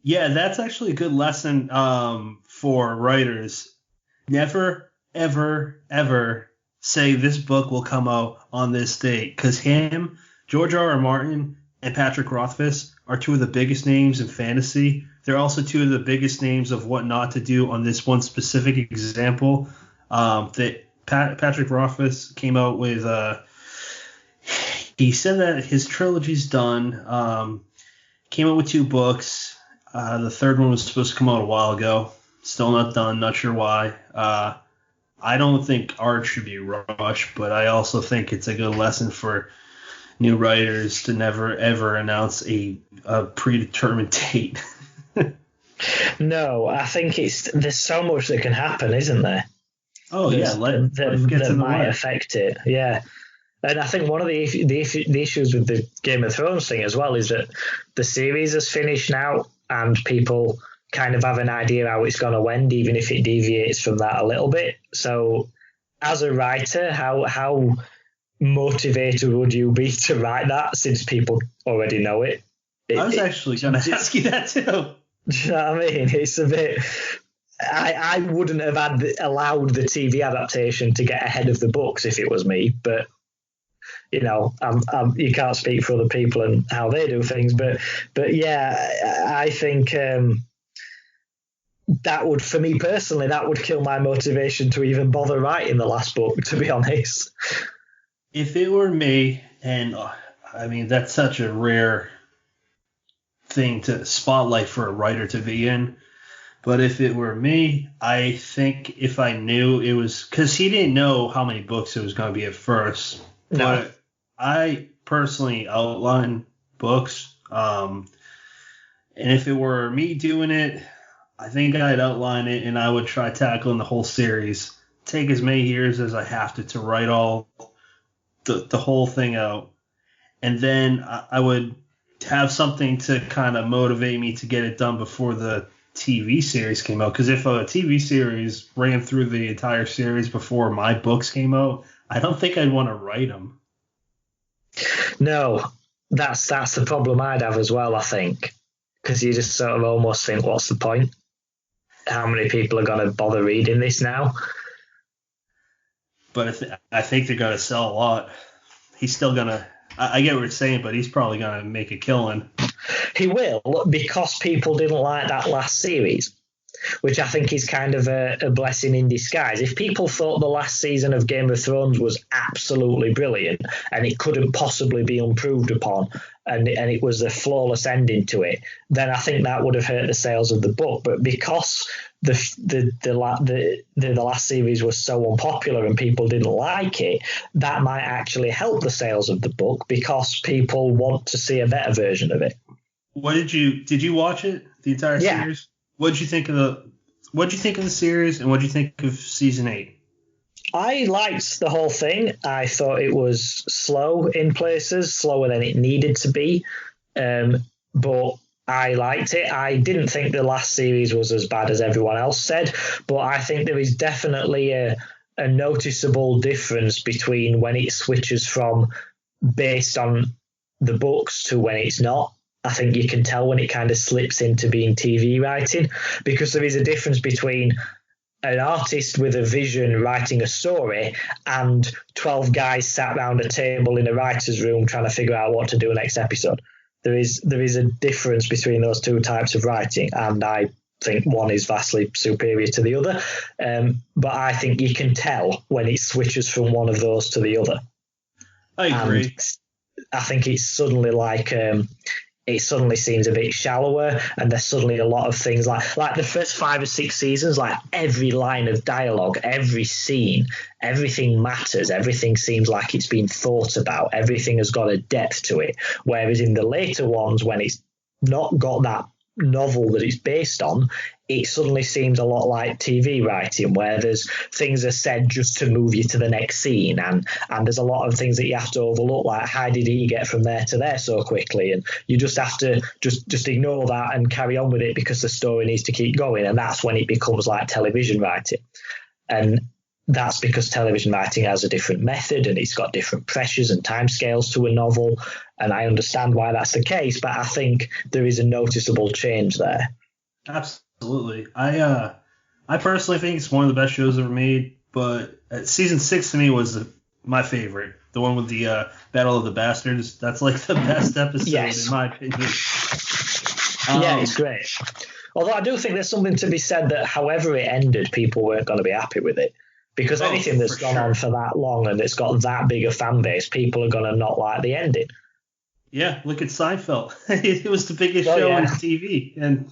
Yeah, that's actually a good lesson for writers. Never, ever, ever say this book will come out on this date, because George R.R. Martin, and Patrick Rothfuss are 2 of the biggest names in fantasy. They're also 2 of the biggest names of what not to do on this one specific example. That Patrick Rothfuss came out with. He said that his trilogy's done. Came out with 2 books. The 3rd one was supposed to come out a while ago. Still not done. Not sure why. I don't think art should be rushed, but I also think it's a good lesson for new writers to never ever announce a predetermined date. No, I think there's so much that can happen, isn't there? Oh yeah, that might affect it. Yeah. And I think one of the issues with the Game of Thrones thing as well is that the series has finished now, and people kind of have an idea how it's going to end, even if it deviates from that a little bit. So as a writer, how motivated would you be to write that, since people already know it? I was actually going to ask you that too. Do you know what I mean? It's a bit... I wouldn't have allowed the TV adaptation to get ahead of the books if it was me, but... you can't speak for other people and how they do things, but yeah, I think that would, for me personally, that would kill my motivation to even bother writing the last book, to be honest. If it were me, and I mean, that's such a rare thing to spotlight for a writer to be in, but if it were me, I think if I knew it was, because he didn't know how many books it was going to be at first, but I personally outline books, and if it were me doing it, I think I'd outline it and I would try tackling the whole series take as many years as I have to write all the whole thing out, and then I would have something to kind of motivate me to get it done before the TV series came out. Because if a TV series ran through the entire series before my books came out, I don't think I'd want to write them. No, that's the problem I'd have as well, I think, because you just sort of almost think, what's the point? How many people are going to bother reading this now? But I think they're going to sell a lot. He's still going to... I get what you're saying, but he's probably going to make a killing. He will, because people didn't like that last series, which I think is kind of a blessing in disguise. If people thought the last season of Game of Thrones was absolutely brilliant and it couldn't possibly be improved upon, and it was a flawless ending to it, then I think that would have hurt the sales of the book. But because the last series was so unpopular and people didn't like it, that might actually help the sales of the book because people want to see a better version of it. Did you watch it, the entire series? What did you think of the series, and what did you think of season 8? I liked the whole thing. I thought it was slow in places, slower than it needed to be, but I liked it. I didn't think the last series was as bad as everyone else said, but I think there is definitely a noticeable difference between when it switches from based on the books to when it's not. I think you can tell when it kind of slips into being TV writing, because there is a difference between an artist with a vision writing a story and 12 guys sat around a table in a writer's room trying to figure out what to do next episode. There is a difference between those two types of writing, and I think one is vastly superior to the other. But I think you can tell when it switches from one of those to the other. I agree. And I think it's suddenly like... it suddenly seems a bit shallower, and there's suddenly a lot of things like the first 5 or 6 seasons, like every line of dialogue, every scene, everything matters. Everything seems like it's been thought about. Everything has got a depth to it. Whereas in the later ones, when it's not got that novel that it's based on, it suddenly seems a lot like TV writing, where there's things are said just to move you to the next scene, and there's a lot of things that you have to overlook, like how did he get from there to there so quickly, and you just have to just ignore that and carry on with it because the story needs to keep going. And that's when it becomes like television writing, and that's because television writing has a different method and it's got different pressures and timescales to a novel, and I understand why that's the case, but I think there is a noticeable change there. Absolutely. I personally think it's one of the best shows ever made, but season 6 to me was my favorite. The one with the Battle of the Bastards. That's like the best episode in my opinion. Yeah, it's great. Although I do think there's something to be said that however it ended, people weren't going to be happy with it. Because anything that's gone on for that long and it's got that big a fan base, people are going to not like the ending. Yeah, look at Seinfeld. It was the biggest show on TV, and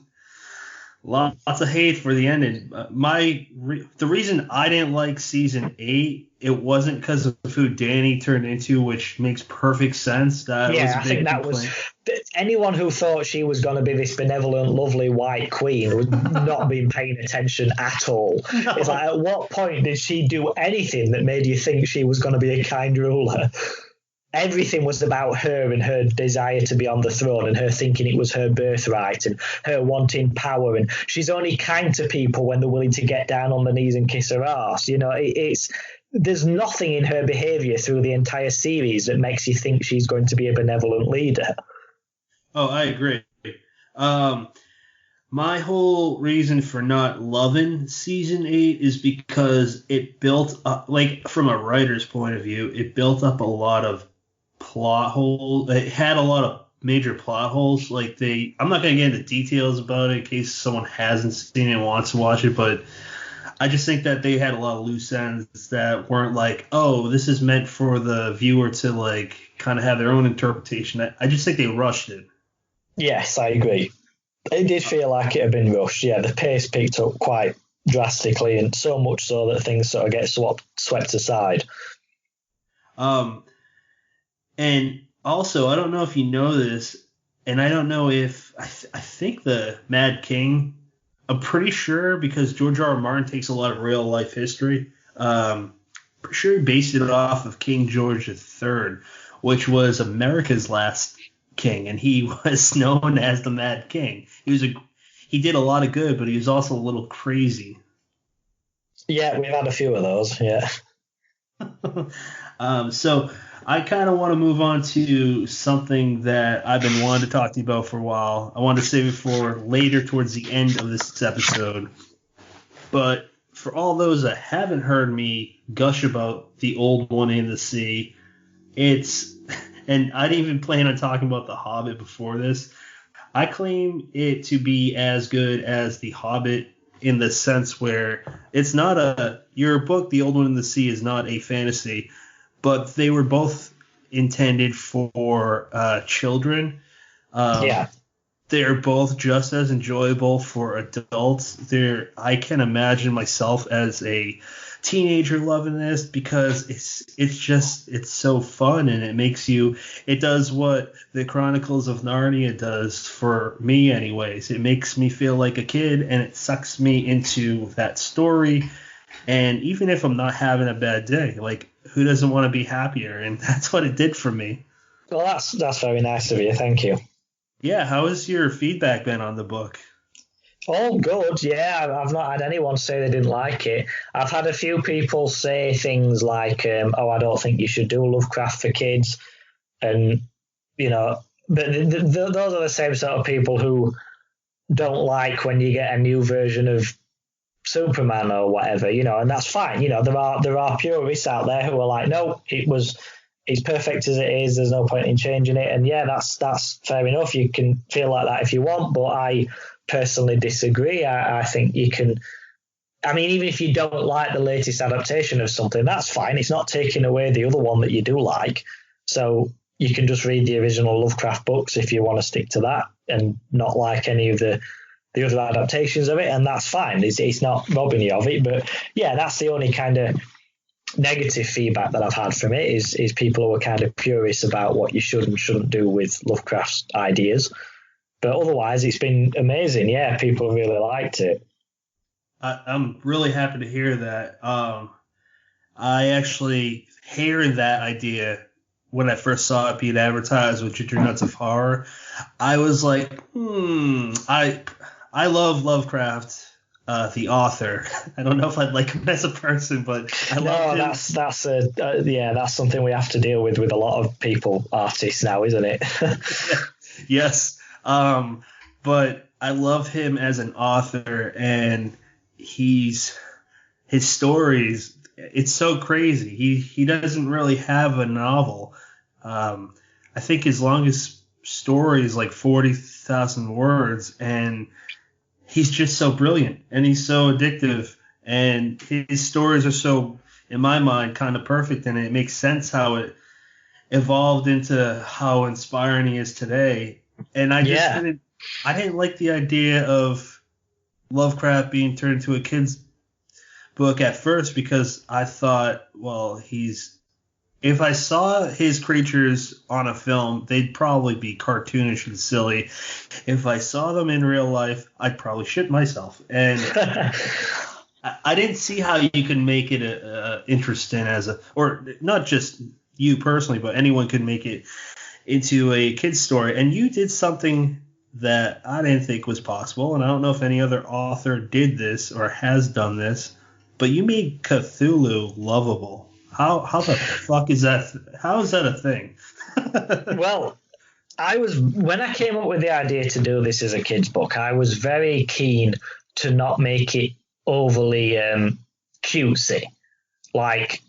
lots of hate for the ending. The reason I didn't like season 8, it wasn't because of who Danny turned into, which makes perfect sense. I think that was anyone who thought she was going to be this benevolent, lovely white queen was not been paying attention at all. No. It's like, at what point did she do anything that made you think she was going to be a kind ruler? Everything was about her and her desire to be on the throne and her thinking it was her birthright and her wanting power. And she's only kind to people when they're willing to get down on their knees and kiss her ass. You know, there's nothing in her behavior through the entire series that makes you think she's going to be a benevolent leader. Oh, I agree. My whole reason for not loving season 8 is because it built up, like from a writer's point of view, it built up a lot of plot holes. It had a lot of major plot holes. I'm not going to get into details about it in case someone hasn't seen it and wants to watch it, but I just think that they had a lot of loose ends that weren't like, oh, this is meant for the viewer to like kind of have their own interpretation. I just think they rushed it. Yes, I agree. It did feel like it had been rushed. Yeah, the pace picked up quite drastically, and so much so that things sort of get swept aside. And also, I don't know if you know this, and I don't know if I think the Mad King, I'm pretty sure, because George R. R. Martin takes a lot of real life history. Pretty sure he based it off of King George III, which was America's last king, and he was known as the Mad King. He did a lot of good, but he was also a little crazy. Yeah, we've had a few of those. Yeah. So I kind of want to move on to something that I've been wanting to talk to you about for a while. I want to save it for later towards the end of this episode. But for all those that haven't heard me gush about The Old One in the Sea, and I didn't even plan on talking about The Hobbit before this. I claim it to be as good as The Hobbit in the sense where it's not your book, The Old One in the Sea, is not a fantasy, but they were both intended for children. Yeah. They're both just as enjoyable for adults. I can imagine myself as a teenager loving this because it's so fun, and it does what the Chronicles of Narnia does for me anyways. It makes me feel like a kid, and it sucks me into that story. And even if I'm not having a bad day, like, who doesn't want to be happier? And that's what it did for me. Well, that's very nice of you. Thank you. Yeah, how has your feedback been on the book? All good, yeah. I've not had anyone say they didn't like it. I've had a few people say things like, "Oh, I don't think you should do Lovecraft for kids," and but those are the same sort of people who don't like when you get a new version of Superman or whatever, and that's fine. There are purists out there who are like, "No, it's perfect as it is. There's no point in changing it." And yeah, that's fair enough. You can feel like that if you want, but I personally disagree. I think you can. I mean, even if you don't like the latest adaptation of something, that's fine. It's not taking away the other one that you do like. So you can just read the original Lovecraft books if you want to stick to that and not like any of the other adaptations of it, and that's fine. It's not robbing you of it. But yeah, that's the only kind of negative feedback that I've had from it is people who are kind of purists about what you should and shouldn't do with Lovecraft's ideas. But otherwise, it's been amazing. Yeah, people really liked it. I'm really happy to hear that. I actually heard that idea when I first saw it being advertised with Ginger Nuts of Horror. I was like, I love Lovecraft, the author. I don't know if I'd like him as a person, but I love him. That's something we have to deal with a lot of people, artists now, isn't it? Yes. But I love him as an author, and his stories, it's so crazy. He doesn't really have a novel. I think his longest story is like 40,000 words, and he's just so brilliant, and he's so addictive, and his stories are so, in my mind, kind of perfect, and it makes sense how it evolved into how inspiring he is today. And I didn't like the idea of Lovecraft being turned into a kid's book at first, because I thought, well, if I saw his creatures on a film, they'd probably be cartoonish and silly. If I saw them in real life, I'd probably shit myself. And I didn't see how you could make it interesting or not just you personally, but anyone could make it into a kid's story. And you did something that I didn't think was possible, and I don't know if any other author did this or has done this, but you made Cthulhu lovable. How the fuck is that? How is that a thing? Well, when I came up with the idea to do this as a kid's book, I was very keen to not make it overly cutesy. Like,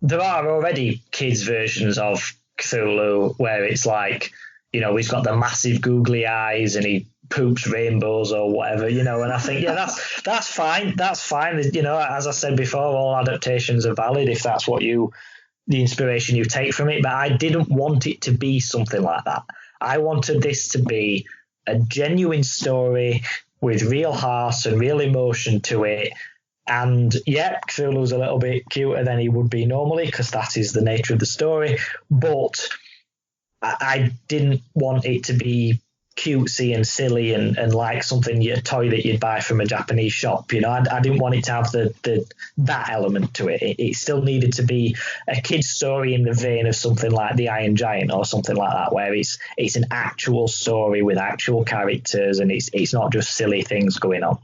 there are already kids' versions of Cthulhu where it's like, he's got the massive googly eyes and he poops rainbows or whatever, and I think, yeah, that's fine. That's fine. As I said before, all adaptations are valid if that's what the inspiration you take from it. But I didn't want it to be something like that. I wanted this to be a genuine story with real heart and real emotion to it. And yeah, Cthulhu's a little bit cuter than he would be normally because that is the nature of the story. But I didn't want it to be cutesy and silly and like a toy that you'd buy from a Japanese shop. I didn't want it to have that element to it. It still needed to be a kid's story in the vein of something like The Iron Giant or something like that, where it's an actual story with actual characters, and it's not just silly things going on.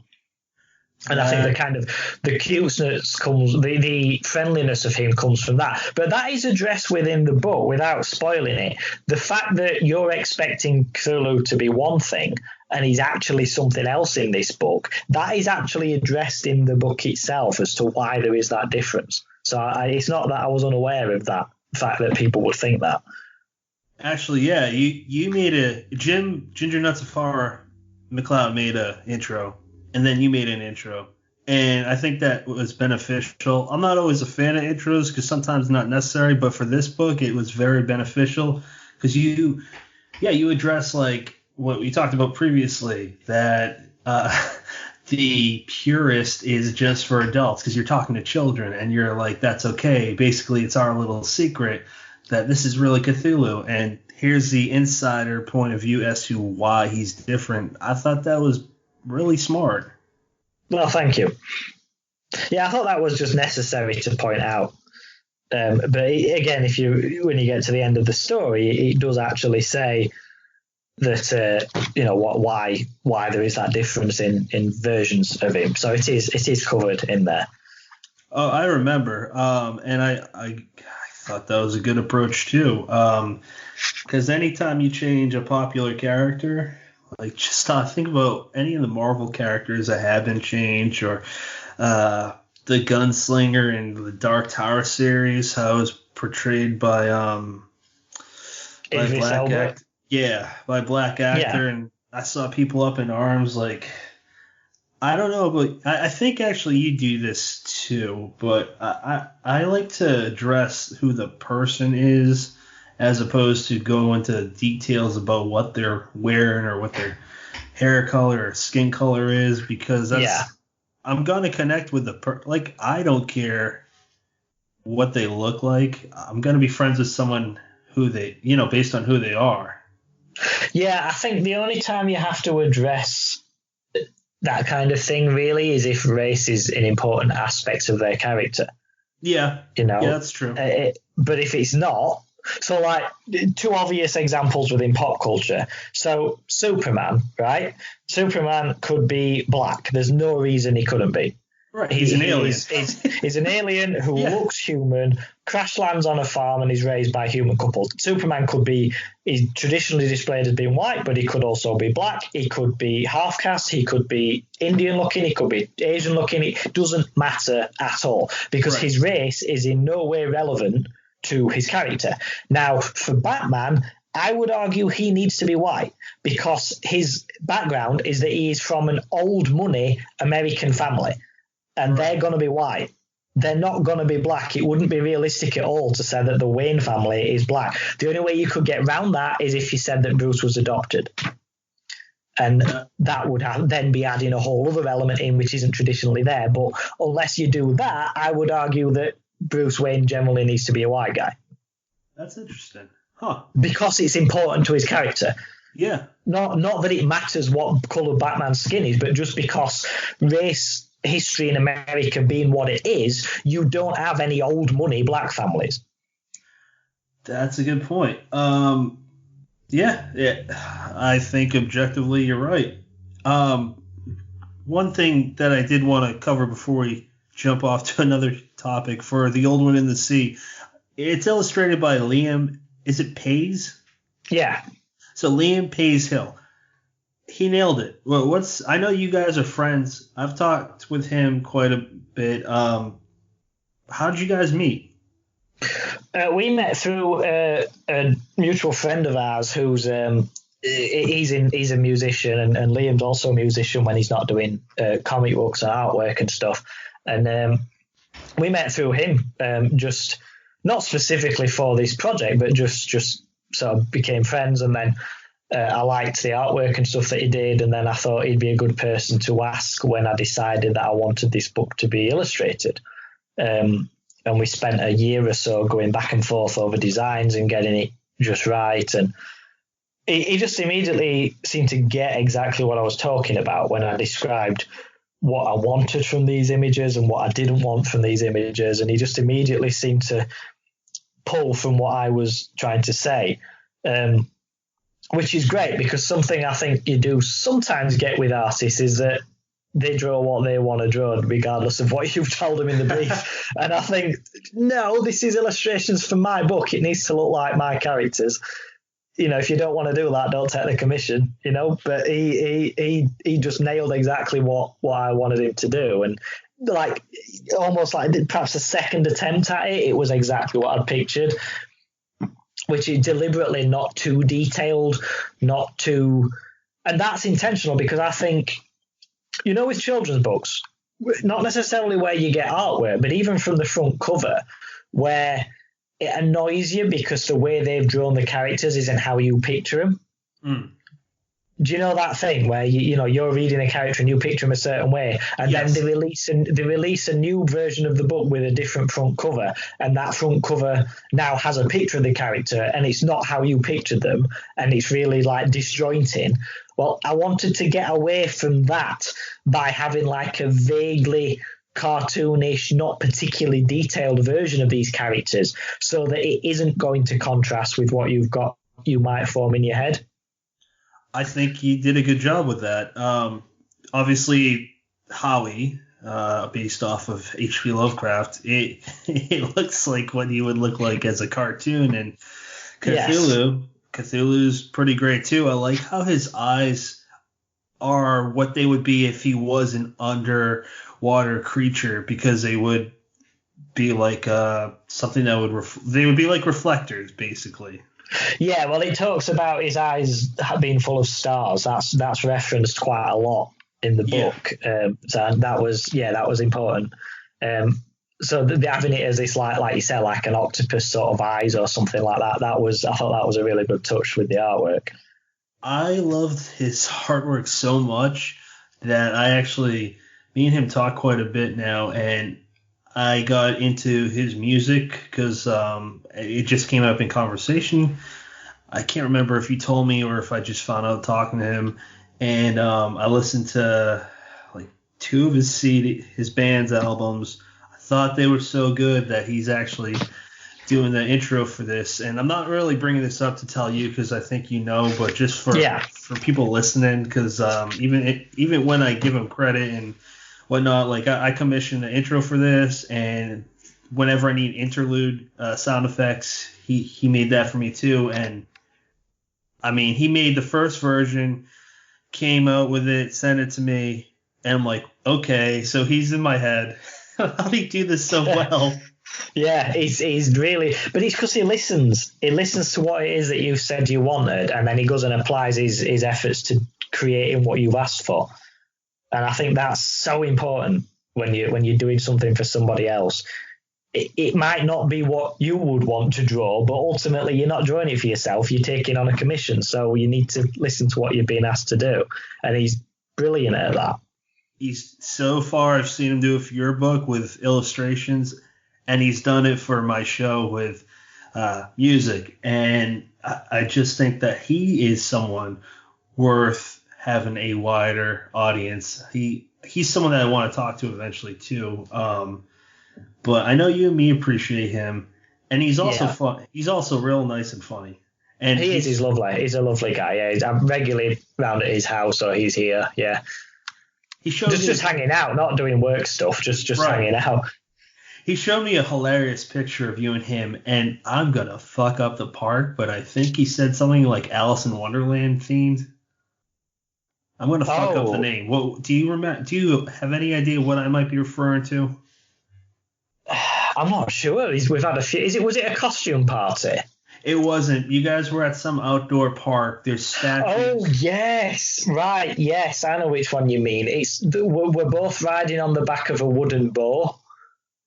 And I think the cuteness comes, the friendliness of him comes from that. But that is addressed within the book without spoiling it. The fact that you're expecting Cthulhu to be one thing and he's actually something else in this book, that is actually addressed in the book itself as to why there is that difference. So it's not that I was unaware of that fact that people would think that. Actually, yeah, you made Ginger Nutsafara McLeod made a intro. And then you made an intro. And I think that was beneficial. I'm not always a fan of intros because sometimes not necessary, but for this book, it was very beneficial because you address like what we talked about previously, that the purist is just for adults because you're talking to children and you're like, that's okay. Basically, it's our little secret that this is really Cthulhu. And here's the insider point of view as to why he's different. I thought that was really smart. Well, thank you. Yeah, I thought that was just necessary to point out. But again, when you get to the end of the story, it does actually say that why there is that difference in versions of him. So it is covered in there. Oh, I remember, and I thought that was a good approach too. Because anytime you change a popular character. Like, just think about any of the Marvel characters that have been changed, or the Gunslinger in the Dark Tower series, how it was portrayed by black actor. Yeah, by black actor, and I saw people up in arms. Like, I don't know, but I think actually you do this too. But I like to address who the person is, as opposed to go into details about what they're wearing or what their hair color or skin color is, because I'm going to connect with like, I don't care what they look like. I'm going to be friends with someone who they, based on who they are. Yeah, I think the only time you have to address that kind of thing really is if race is an important aspect of their character. Yeah. Yeah, that's true. But if it's not, so, like, two obvious examples within pop culture. So, Superman, right? Superman could be black. There's no reason he couldn't be. Right, he's an alien. He's an alien who looks human, crash lands on a farm, and is raised by a human couple. Superman he's traditionally displayed as being white, but he could also be black. He could be half caste. He could be Indian looking. He could be Asian looking. It doesn't matter at all because his race is in no way relevant to his character. Now, for Batman, I would argue he needs to be white because his background is that he is from an old money American family, and they're going to be white. They're not going to be black. It wouldn't be realistic at all to say that the Wayne family is black. The only way you could get around that is if you said that Bruce was adopted. And that would then be adding a whole other element in which isn't traditionally there. But unless you do that, I would argue that Bruce Wayne generally needs to be a white guy. That's interesting. Huh. Because it's important to his character. Yeah. Not that it matters what colour Batman's skin is, but just because race history in America being what it is, you don't have any old money black families. That's a good point. Yeah, I think objectively you're right. One thing that I did want to cover before we jump off to another topic for The Old One in the Sea. It's illustrated by Liam. Is it Pays? Yeah. So Liam Pays Hill. He nailed it. Well, I know you guys are friends. I've talked with him quite a bit. How did you guys meet? We met through a mutual friend of ours who's he's a musician, and Liam's also a musician when he's not doing comic books and artwork and stuff. And we met through him, just not specifically for this project, but just sort of became friends. And then I liked the artwork and stuff that he did, and then I thought he'd be a good person to ask when I decided that I wanted this book to be illustrated. And we spent a year or so going back and forth over designs and getting it just right. And he just immediately seemed to get exactly what I was talking about when I described what I wanted from these images and what I didn't want from these images. And he just immediately seemed to pull from what I was trying to say, which is great, because something I think you do sometimes get with artists is that they draw what they want to draw, regardless of what you've told them in the brief. And I think, no, this is illustrations for my book. It needs to look like my characters. You know, if you don't want to do that, don't take the commission, you know. But he just nailed exactly what I wanted him to do. And like, almost like perhaps a second attempt at it, it was exactly what I'd pictured, which is deliberately not too detailed, not too... And that's intentional, because I think, you know, with children's books, not necessarily where you get artwork, but even from the front cover, where it annoys you because the way they've drawn the characters isn't how you picture them. Mm. Do you know that thing where you're reading a character and you picture them a certain way, and yes, then they release a new version of the book with a different front cover, and that front cover now has a picture of the character and it's not how you pictured them, and it's really like disjointing. Well, I wanted to get away from that by having like a vaguely cartoonish, not particularly detailed version of these characters, so that it isn't going to contrast with what you might form in your head. I think he did a good job with that. Obviously, Howie, based off of H.P. Lovecraft, it looks like what he would look like as a cartoon. And Cthulhu, yes. Cthulhu's pretty great too. I like how his eyes are what they would be if he was an underwater creature, because they would be like something that would they would be like reflectors, basically. Yeah, well, it talks about his eyes being full of stars. That's referenced quite a lot in the book. Yeah. So that was important. So having it as this, like you said, like an octopus sort of eyes or something like that, I thought that was a really good touch with the artwork. I loved his artwork so much that me and him talk quite a bit now, and I got into his music because it just came up in conversation. I can't remember if he told me or if I just found out talking to him. And I listened to like 2 of his band's albums. I thought they were so good that he's actually doing the intro for this. And I'm not really bringing this up to tell you because I think you know, but just for people listening, because even when I give him credit and whatnot, like I commissioned the intro for this, and whenever I need interlude sound effects, he made that for me too. And I mean, he made the first version, came out with it, sent it to me, and I'm like, okay, so he's in my head. How did he do this so well? Yeah, he's really, but it's because he listens. He listens to what it is that you said you wanted, and then he goes and applies his efforts to creating what you've asked for. And I think that's so important when you're doing something for somebody else. It might not be what you would want to draw, but ultimately you're not drawing it for yourself. You're taking on a commission, so you need to listen to what you're being asked to do. And he's brilliant at that. So far, I've seen him do it for your book with illustrations, and he's done it for my show with music. And I just think that he is someone worth having a wider audience. He's someone that I want to talk to eventually too. But I know you and me appreciate him, and he's also fun. He's also real nice and funny. And he's lovely. He's a lovely guy. Yeah, I'm regularly round at his house, or he's here. Yeah, he shows just hanging out, not doing work stuff. Just right. Hanging out. He showed me a hilarious picture of you and him, and I'm gonna fuck up the part, but I think he said something like Alice in Wonderland themed. I'm going to fuck up the name. What do you remember? Do you have any idea what I might be referring to? I'm not sure. We've had a few. Was it a costume party? It wasn't. You guys were at some outdoor park. There's statues. Oh, yes. Right. Yes. I know which one you mean. We're both riding on the back of a wooden bow.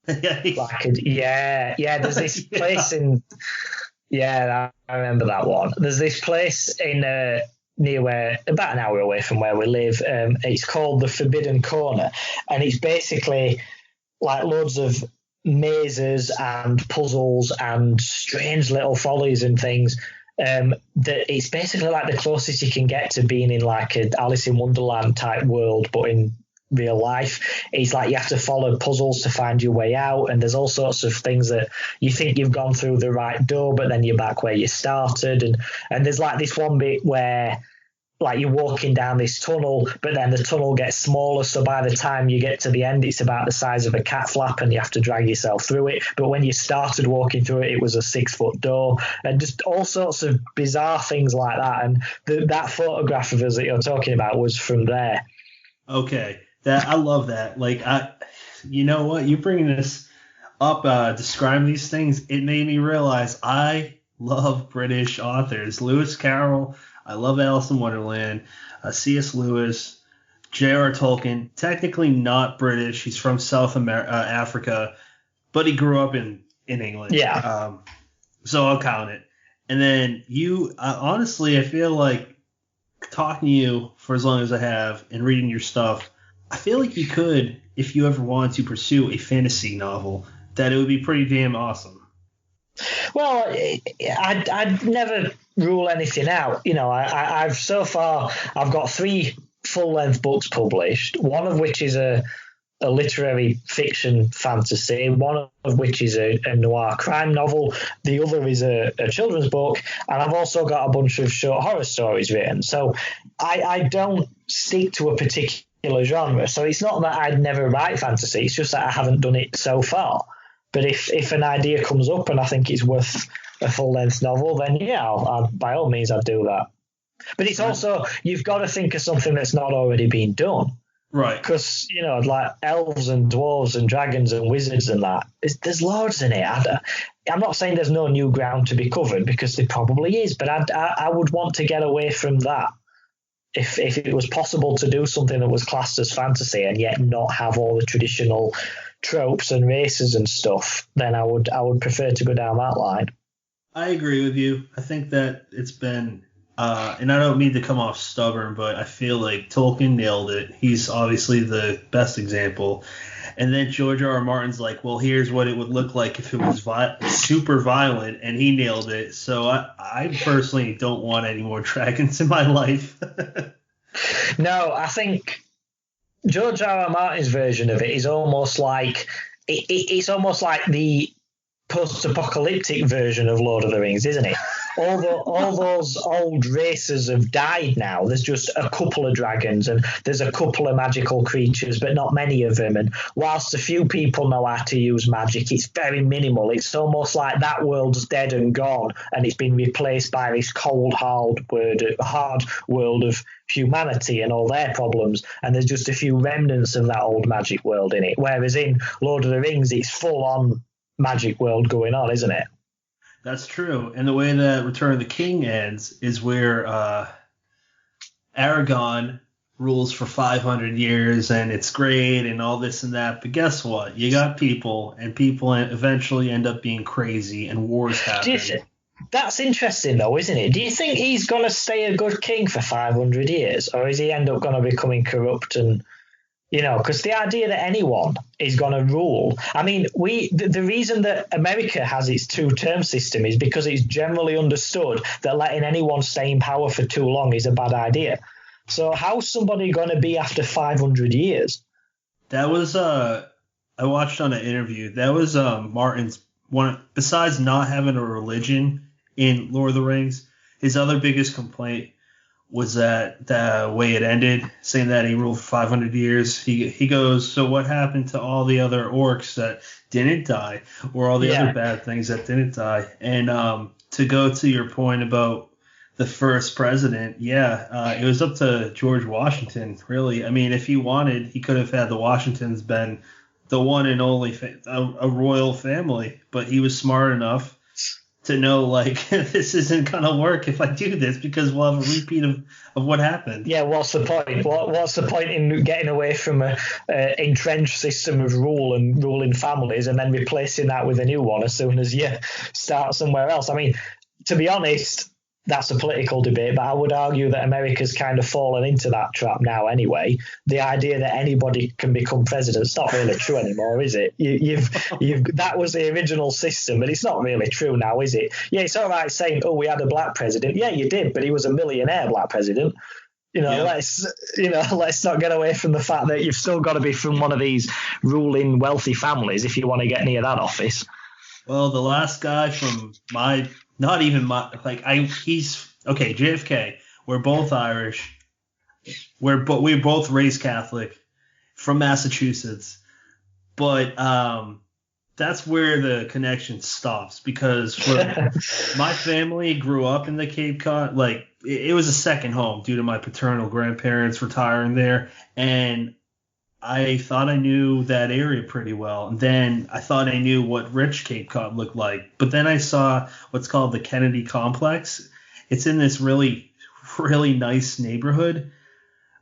Yeah. There's this place in... Yeah, I remember that one. There's this place in... near where, about an hour away from where we live. It's called the Forbidden Corner, and it's basically like loads of mazes and puzzles and strange little follies and things. That it's basically like the closest you can get to being in like a Alice in Wonderland type world, but in real life. It's like you have to follow puzzles to find your way out, and there's all sorts of things that you think you've gone through the right door, but then you're back where you started, and there's like this one bit where like you're walking down this tunnel, but then the tunnel gets smaller, so by the time you get to the end it's about the size of a cat flap and you have to drag yourself through it. But when you started walking through it, it was a 6-foot door, and just all sorts of bizarre things like that. And that photograph of us that you're talking about was from there. Okay, I love that. Like, you know what, you bringing this up, describing these things, it made me realize I love British authors. Lewis Carroll, I love Alice in Wonderland, C.S. Lewis, J.R. Tolkien, technically not British. He's from South Africa, but he grew up in England. Yeah. So I'll count it. And then you, honestly, I feel like talking to you for as long as I have and reading your stuff, I feel like you could, if you ever wanted to pursue a fantasy novel, that it would be pretty damn awesome. Well, I'd never rule anything out. You know, I've so far I've got 3 full-length books published, one of which is a literary fiction fantasy, one of which is a noir crime novel, the other is a children's book, and I've also got a bunch of short horror stories written. So I don't stick to a particular genre. So it's not that I'd never write fantasy, it's just that I haven't done it so far. But if an idea comes up and I think it's worth a full-length novel, then yeah, I'll, by all means, I'd do that. But it's also, you've got to think of something that's not already been done. Right. Because, you know, like elves and dwarves and dragons and wizards and that, there's loads in it. I'm not saying there's no new ground to be covered, because there probably is, but I would want to get away from that. If it was possible to do something that was classed as fantasy and yet not have all the traditional tropes and races and stuff, then I would prefer to go down that line. I agree with you. I think that it's been, and I don't mean to come off stubborn, but I feel like Tolkien nailed it. He's obviously the best example. And then George R.R. Martin's like, well, here's what it would look like if it was super violent, and he nailed it. So I personally don't want any more dragons in my life. No, I think George R.R. Martin's version of it is almost like it's almost like the post-apocalyptic version of Lord of the Rings, isn't it? All those old races have died now. There's just a couple of dragons and there's a couple of magical creatures, but not many of them. And whilst a few people know how to use magic, it's very minimal. It's almost like that world's dead and gone, and it's been replaced by this cold, hard world of humanity and all their problems. And there's just a few remnants of that old magic world in it. Whereas in Lord of the Rings, it's full on magic world going on, isn't it? That's true. And the way that Return of the King ends is where Aragorn rules for 500 years and it's great and all this and that. But guess what? You got people, and people eventually end up being crazy and wars happen. That's interesting, though, isn't it? Do you think he's going to stay a good king for 500 years, or is he end up going to becoming corrupt? And you know, because the idea that anyone is going to rule, I mean, the reason that America has its 2-term system is because it's generally understood that letting anyone stay in power for too long is a bad idea. So how's somebody going to be after 500 years? That was, I watched on an interview, that was Martin's one, besides not having a religion in Lord of the Rings, his other biggest complaint was that the way it ended, saying that he ruled for 500 years. He goes, so what happened to all the other orcs that didn't die, or all the other bad things that didn't die? And to go to your point about the first president, it was up to George Washington, really. I mean, if he wanted, he could have had the Washingtons been the one and only a royal family, but he was smart enough to know, like, this isn't going to work if I do this, because we'll have a repeat of what happened. Yeah, what's the point? What's the point in getting away from a entrenched system of rule and ruling families and then replacing that with a new one as soon as you start somewhere else? I mean, to be honest, that's a political debate, but I would argue that America's kind of fallen into that trap now anyway. The idea that anybody can become president is not really true anymore, is it? You've that was the original system, but it's not really true now, is it? Yeah, it's all right saying, oh, we had a black president. Yeah, you did, but he was a millionaire black president. Let's not get away from the fact that you've still got to be from one of these ruling wealthy families if you want to get near that office. Well, the last guy from he's okay. JFK. We're both Irish. We're both raised Catholic from Massachusetts, but that's where the connection stops because my family grew up in the Cape Cod. Like it was a second home due to my paternal grandparents retiring there, and I thought I knew that area pretty well. And then I thought I knew what rich Cape Cod looked like. But then I saw what's called the Kennedy Complex. It's in this really, really nice neighborhood,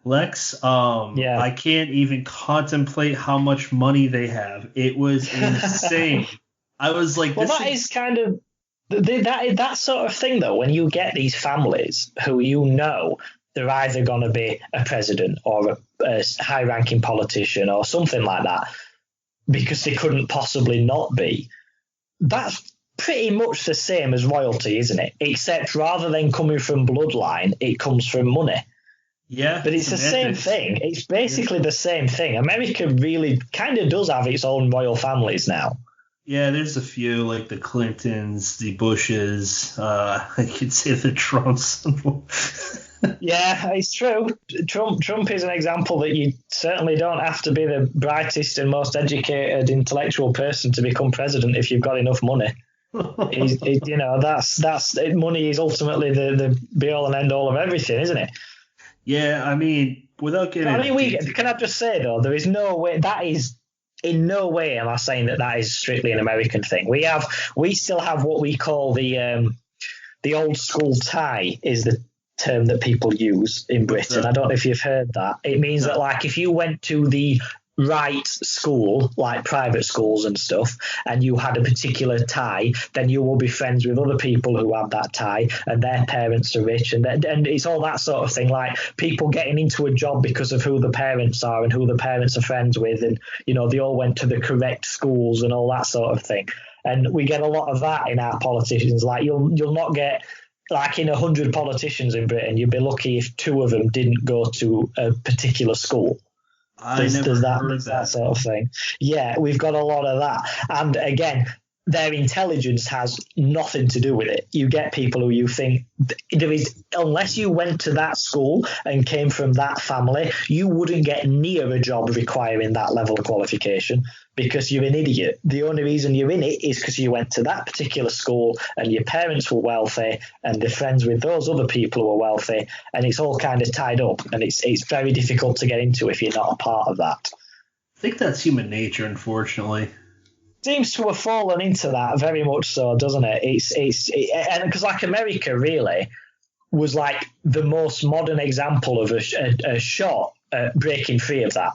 Lex. I can't even contemplate how much money they have. It was insane. I was like, well, that is kind of that sort of thing, though, when you get these families who they're either going to be a president or a high-ranking politician or something like that because they couldn't possibly not be. That's pretty much the same as royalty, isn't it? Except rather than coming from bloodline, it comes from money. Yeah. But it's the same thing. It's basically the same thing. America really kind of does have its own royal families now. Yeah, there's a few, like the Clintons, the Bushes, I could say the Trumps. Yeah, it's true. Trump is an example that you certainly don't have to be the brightest and most educated intellectual person to become president if you've got enough money. That's money is ultimately the be all and end all of everything, isn't it? Yeah, I mean, without getting. Can I just say though, there is no way that is. In no way am I saying that is strictly an American thing. We still have what we call the old school tie is the term that people use in Britain. I don't know if you've heard that. It means that like if you went to the right school, like private schools and stuff, and you had a particular tie, then you will be friends with other people who have that tie and their parents are rich, and it's all that sort of thing, like people getting into a job because of who the parents are and who the parents are friends with, and they all went to the correct schools and all that sort of thing. And we get a lot of that in our politicians. Like you'll not get, like in 100 politicians in Britain, you'd be lucky if 2 of them didn't go to a particular school. There's that sort of thing. Yeah, we've got a lot of that. And again, their intelligence has nothing to do with it. You get people who you think there is, unless you went to that school and came from that family, you wouldn't get near a job requiring that level of qualification because you're an idiot. The only reason you're in it is because you went to that particular school and your parents were wealthy and they're friends with those other people who are wealthy, and it's all kind of tied up, and it's very difficult to get into if you're not a part of that. I think that's human nature, unfortunately. Seems to have fallen into that very much so, doesn't it? And because like America really was like the most modern example of a shot at breaking free of that.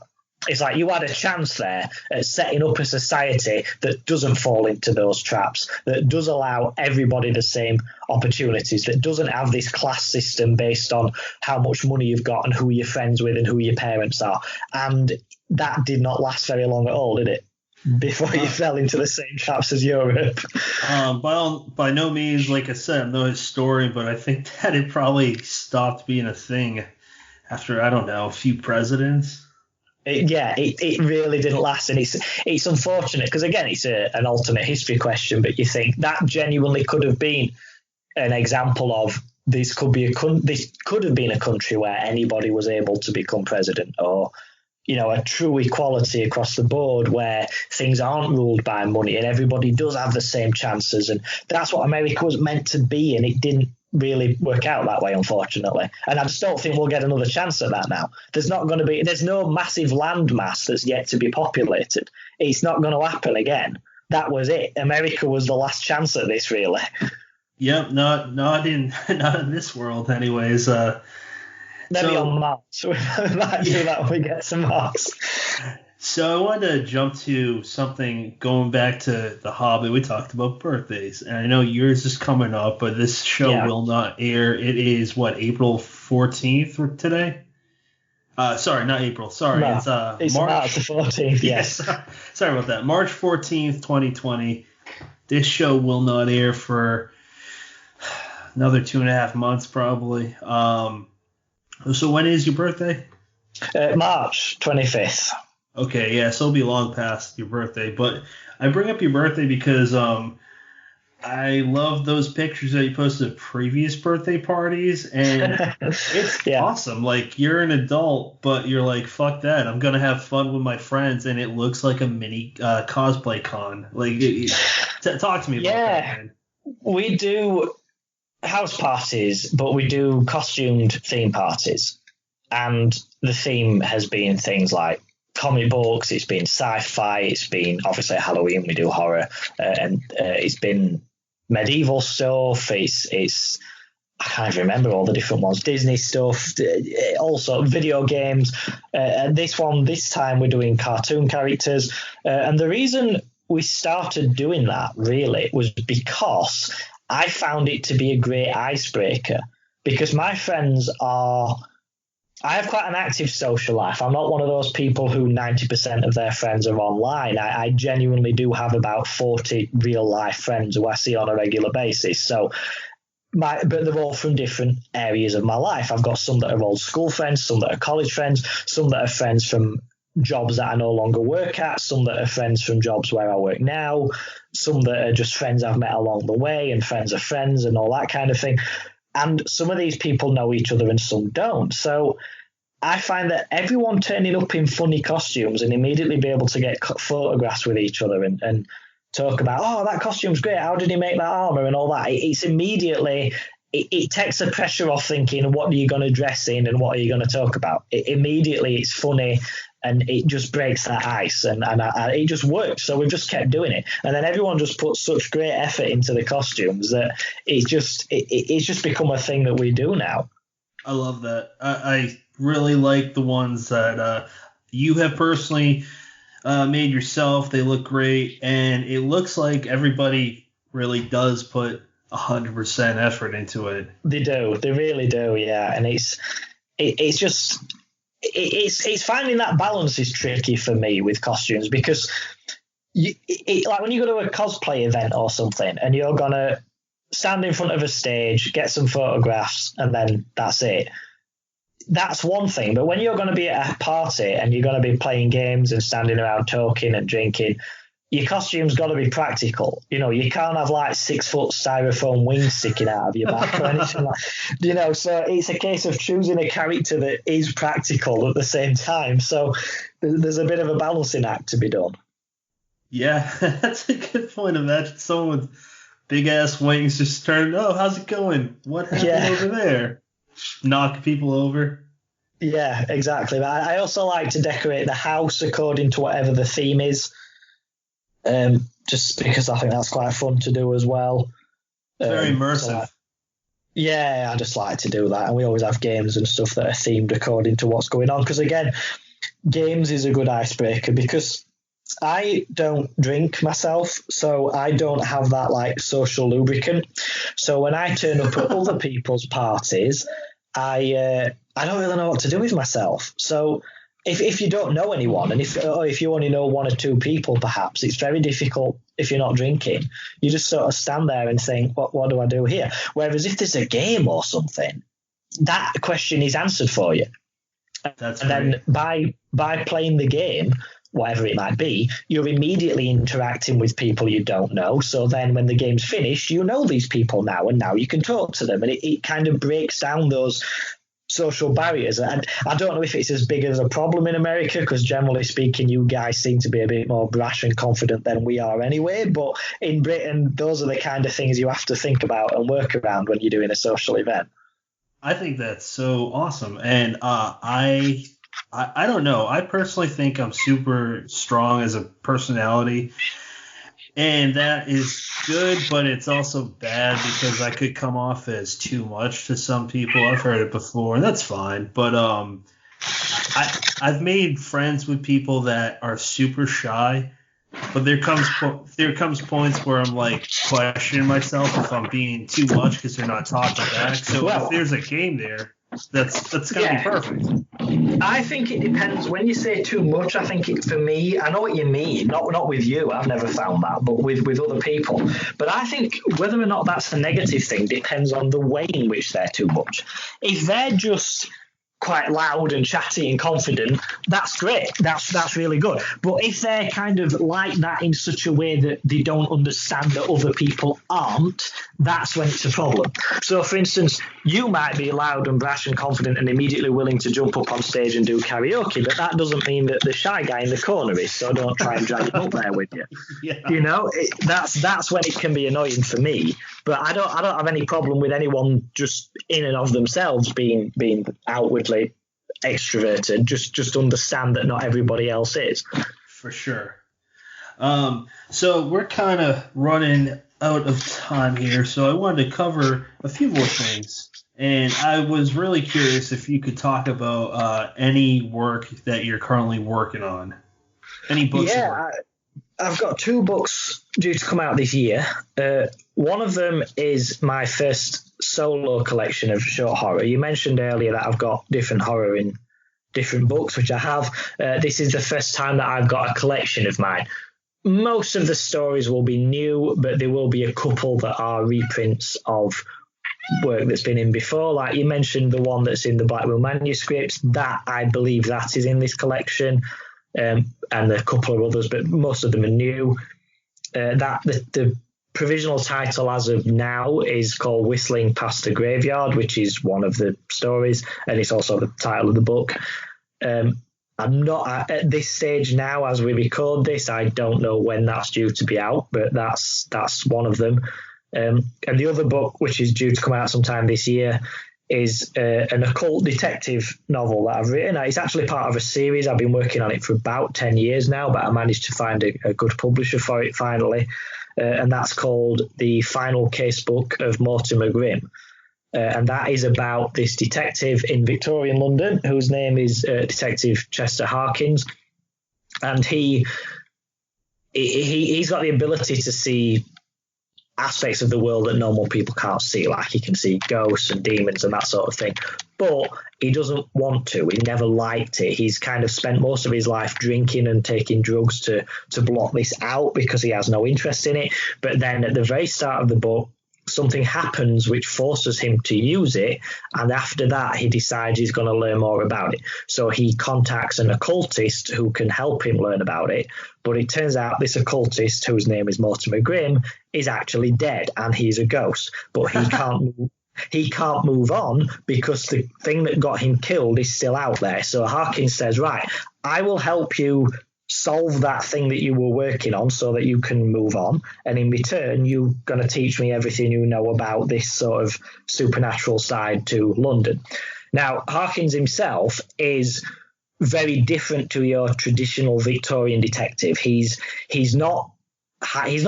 It's like you had a chance there at setting up a society that doesn't fall into those traps, that does allow everybody the same opportunities, that doesn't have this class system based on how much money you've got and who you're friends with and who your parents are. And that did not last very long at all, did it? Before you fell into the same traps as Europe. By no means, like I said, I'm no historian, but I think that it probably stopped being a thing after, I don't know, a few presidents. It really didn't last, and it's unfortunate because again, it's an alternate history question, but you think that genuinely could have been an example of this could have been a country where anybody was able to become president, or a true equality across the board where things aren't ruled by money and everybody does have the same chances. And that's what America was meant to be, and it didn't really work out that way, unfortunately. And I just don't think we'll get another chance at that now. There's no massive landmass that's yet to be populated. It's not going to happen again. That was it. America was the last chance at this, really. Yep, not in this world anyways. Maybe on Mars. We might do that when we get some Mars. So I wanted to jump to something going back to the Hobbit. We talked about birthdays, and I know yours is coming up, but this show will not air. It is April 14th today? Sorry, not April. Sorry, No, it's March the 14th. Yes. Sorry about that. March 14th, 2020. This show will not air for another 2.5 months probably. So when is your birthday? March 25th. Okay, yeah, so it'll be long past your birthday. But I bring up your birthday because I love those pictures that you posted at previous birthday parties, and it's awesome. Like, you're an adult, but you're like, fuck that. I'm going to have fun with my friends, and it looks like a mini cosplay con. Like, talk to me about that, man. We do house parties, but we do costumed theme parties. And the theme has been things like comic books, it's been sci-fi, it's been obviously Halloween, we do horror, and it's been medieval stuff, it's I can't even remember all the different ones, Disney stuff, also video games, and this time we're doing cartoon characters, and the reason we started doing that really was because I found it to be a great icebreaker, because my friends I have quite an active social life. I'm not one of those people who 90% of their friends are online. I genuinely do have about 40 real life friends who I see on a regular basis. So, but they're all from different areas of my life. I've got some that are old school friends, some that are college friends, some that are friends from jobs that I no longer work at, some that are friends from jobs where I work now, some that are just friends I've met along the way and friends of friends and all that kind of thing. And some of these people know each other and some don't. So I find that everyone turning up in funny costumes and immediately be able to get photographs with each other and talk about, oh, that costume's great, how did he make that armor and all that. It's immediately, it takes the pressure off thinking, what are you going to dress in and what are you going to talk about? Immediately it's funny and it just breaks that ice and it just works. So we've just kept doing it. And then everyone just puts such great effort into the costumes that it's just become a thing that we do now. I love that. I really like the ones that you have personally made yourself. They look great. And it looks like everybody really does put 100% effort into it. They do. They really do, yeah. And it's finding that balance is tricky for me with costumes, because like when you go to a cosplay event or something and you're going to stand in front of a stage, get some photographs, and then that's it. That's one thing. But when you're going to be at a party and you're going to be playing games and standing around talking and drinking, your costume's got to be practical. You know, you can't have like 6-foot styrofoam wings sticking out of your back or anything like, so it's a case of choosing a character that is practical at the same time. So there's a bit of a balancing act to be done. Yeah, that's a good point. Imagine someone with big ass wings just turning, oh, how's it going? What happened over there? Knock people over. Yeah, exactly. But I also like to decorate the house according to whatever the theme is. Just because I think that's quite fun to do as well. Very immersive. So I just like to do that. And we always have games and stuff that are themed according to what's going on. Because again, games is a good icebreaker because I don't drink myself, so I don't have that like social lubricant. So when I turn up at other people's parties, I don't really know what to do with myself. So if you don't know anyone, and if you only know one or two people, perhaps it's very difficult if you're not drinking. You just sort of stand there and think, what do I do here? Whereas if there's a game or something, that question is answered for you. That's and great. Then by playing the game, whatever it might be, you're immediately interacting with people you don't know. So then when the game's finished, you know these people now, and now you can talk to them. And it kind of breaks down those social barriers. And I don't know if it's as big as a problem in America, because generally speaking, you guys seem to be a bit more brash and confident than we are anyway. But in Britain, those are the kind of things you have to think about and work around when you're doing a social event. I think that's so awesome. And I don't know. I personally think I'm super strong as a personality. And that is good, but it's also bad because I could come off as too much to some people. I've heard it before, and that's fine. But I've made friends with people that are super shy, but there comes points where I'm like questioning myself if I'm being too much because they're not talking back. So if there's a game there, that's gonna be perfect. I think it depends. When you say too much, I think for me, I know what you mean. Not with you. I've never found that, but with other people. But I think whether or not that's a negative thing depends on the way in which they're too much. If they're just quite loud and chatty and confident, that's great. That's really good. But if they're kind of like that in such a way that they don't understand that other people aren't, that's when it's a problem. So, for instance, you might be loud and brash and confident and immediately willing to jump up on stage and do karaoke, but that doesn't mean that the shy guy in the corner is. So don't try and drag him up there with you. Yeah. You know, that's when it can be annoying for me. But I don't have any problem with anyone just in and of themselves being outwardly extroverted. Just understand that not everybody else is. For sure. So we're kind of running out of time here, so I wanted to cover a few more things. And I was really curious if you could talk about any work that you're currently working on. Any books? Yeah, I've got 2 books due to come out this year. One of them is my first solo collection of short horror. You mentioned earlier that I've got different horror in different books, which I have. This is the first time that I've got a collection of mine. Most of the stories will be new, but there will be a couple that are reprints of work that's been in before. Like you mentioned, the one that's in the Blackwell manuscripts, that I believe that is in this collection. And a couple of others, but most of them are new. The provisional title as of now is called Whistling Past the Graveyard, which is one of the stories, and it's also the title of the book. I'm not at this stage now as we record this. I don't know when that's due to be out, but that's one of them. And the other book, which is due to come out sometime this year, is an occult detective novel that I've written. It's actually part of a series. I've been working on it for about 10 years now, but I managed to find a good publisher for it finally. And that's called The Final Casebook of Mortimer Grimm. And that is about this detective in Victorian London whose name is Detective Chester Harkins. And he's got the ability to see aspects of the world that normal people can't see, like he can see ghosts and demons and that sort of thing, but he doesn't want to. He never liked it. He's kind of spent most of his life drinking and taking drugs to block this out because he has no interest in it. But then at the very start of the book, something happens which forces him to use it, and after that he decides he's going to learn more about it. So he contacts an occultist who can help him learn about it, but it turns out this occultist, whose name is Mortimer Grimm, is actually dead and he's a ghost, but he can't move on because the thing that got him killed is still out there. So Harkins says, right, I will help you solve that thing that you were working on so that you can move on, and in return you're going to teach me everything you know about this sort of supernatural side to London. Now, Harkins himself is very different to your traditional Victorian detective. He's not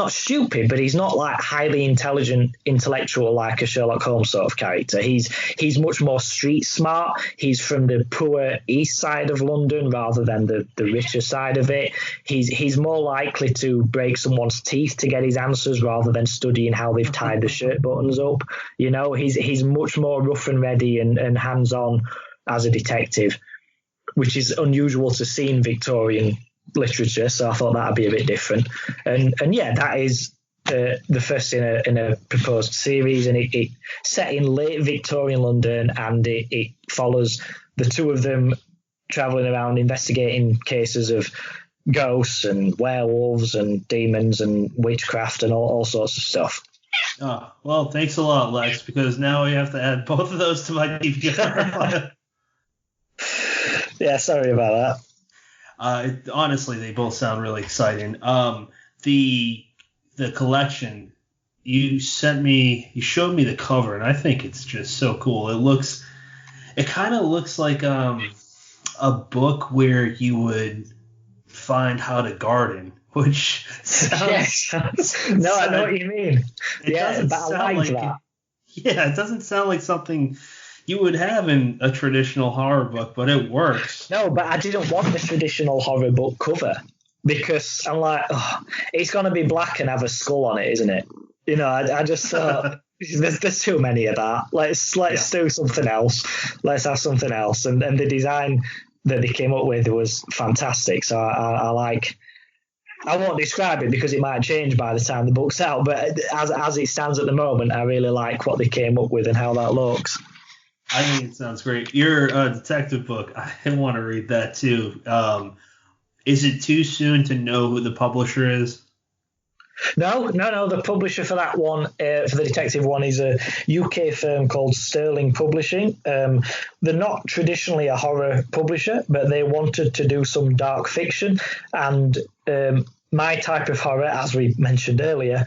stupid, but he's not like highly intelligent intellectual like a Sherlock Holmes sort of character. He's much more street smart. He's from the poor east side of London rather than the richer side of it. He's more likely to break someone's teeth to get his answers rather than studying how they've tied the shirt buttons up. You know, he's much more rough and ready and hands-on as a detective, which is unusual to see in Victorian literature, so I thought that'd be a bit different. And yeah, that is the first in a proposed series, and it set in late Victorian London, and it follows the two of them traveling around investigating cases of ghosts and werewolves and demons and witchcraft and all sorts of stuff. Oh, well, thanks a lot, Lex, because now we have to add both of those to my DVR. Yeah, sorry about that. Honestly, they both sound really exciting. The collection you showed me the cover, and I think it's just so cool. It kind of looks like a book where you would find how to garden, which sounds. Yes. No, I know what you mean. It doesn't sound like that. Yeah, it doesn't sound like something you would have in a traditional horror book, but it works. No, but I didn't want the traditional horror book cover because I'm like, oh, it's going to be black and have a skull on it, isn't it? You know, I just thought there's too many of that. Let's do something else. Let's have something else. And the design that they came up with was fantastic. So I like. I won't describe it because it might change by the time the book's out. But as it stands at the moment, I really like what they came up with and how that looks. I think it sounds great. Your detective book, I want to read that too. Is it too soon to know who the publisher is? No. The publisher for that one, for the detective one, is a UK firm called Sterling Publishing. They're not traditionally a horror publisher, but they wanted to do some dark fiction. And my type of horror, as we mentioned earlier,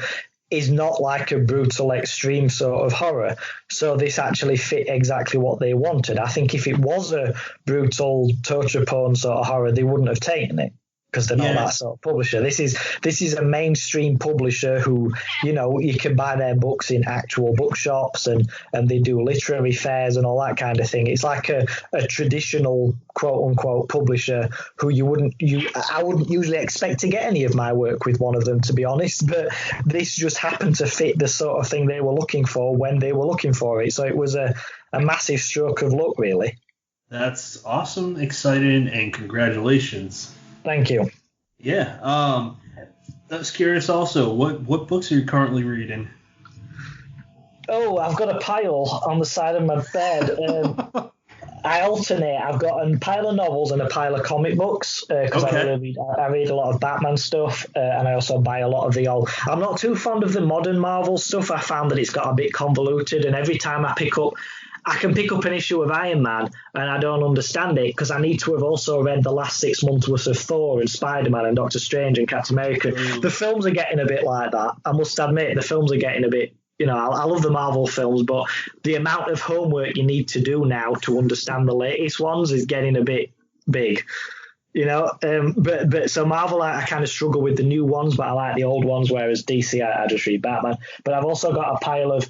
is not like a brutal, extreme sort of horror. So this actually fit exactly what they wanted. I think if it was a brutal, torture porn sort of horror, they wouldn't have taken it, because they're not that sort of publisher. This is a mainstream publisher who, you know, you can buy their books in actual bookshops and they do literary fairs and all that kind of thing. It's like a traditional quote unquote publisher who I wouldn't usually expect to get any of my work with one of them, to be honest, but this just happened to fit the sort of thing they were looking for when they were looking for it. So it was a massive stroke of luck, really. That's awesome, exciting, and congratulations. Thank you. Yeah. I was curious also, what books are you currently reading? Oh, I've got a pile on the side of my bed. I alternate. I've got a pile of novels and a pile of comic books because I read a lot of Batman stuff and I also buy a lot of the old. I'm not too fond of the modern Marvel stuff. I found that it's got a bit convoluted, and every time I can pick up an issue of Iron Man and I don't understand it because I need to have also read the last 6 months worth of Thor and Spider-Man and Doctor Strange and Captain America. The films are getting a bit like that. I must admit, the films are getting a bit, you know, I love the Marvel films, but the amount of homework you need to do now to understand the latest ones is getting a bit big. You know, but so Marvel, I kind of struggle with the new ones, but I like the old ones, whereas DC, I just read Batman. But I've also got a pile of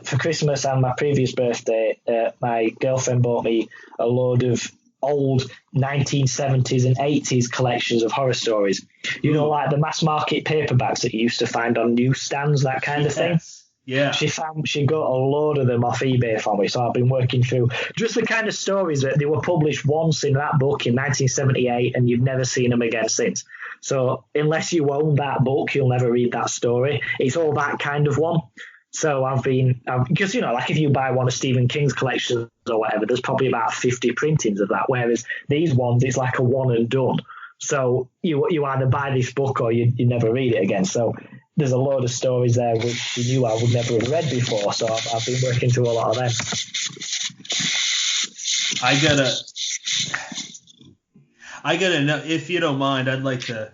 for Christmas and my previous birthday, my girlfriend bought me a load of old 1970s and 80s collections of horror stories. You know, like the mass market paperbacks that you used to find on newsstands, that kind of thing. Yeah. She got a load of them off eBay for me, so I've been working through just the kind of stories that they were published once in that book in 1978, and you've never seen them again since. So unless you own that book, you'll never read that story. It's all that kind of one. So because, you know, like if you buy one of Stephen King's collections or whatever, there's probably about 50 printings of that, whereas these ones, it's like a one and done. So you either buy this book or you never read it again. So there's a load of stories there which you knew I would never have read before. So I've been working through a lot of them. I gotta know, if you don't mind, I'd like to,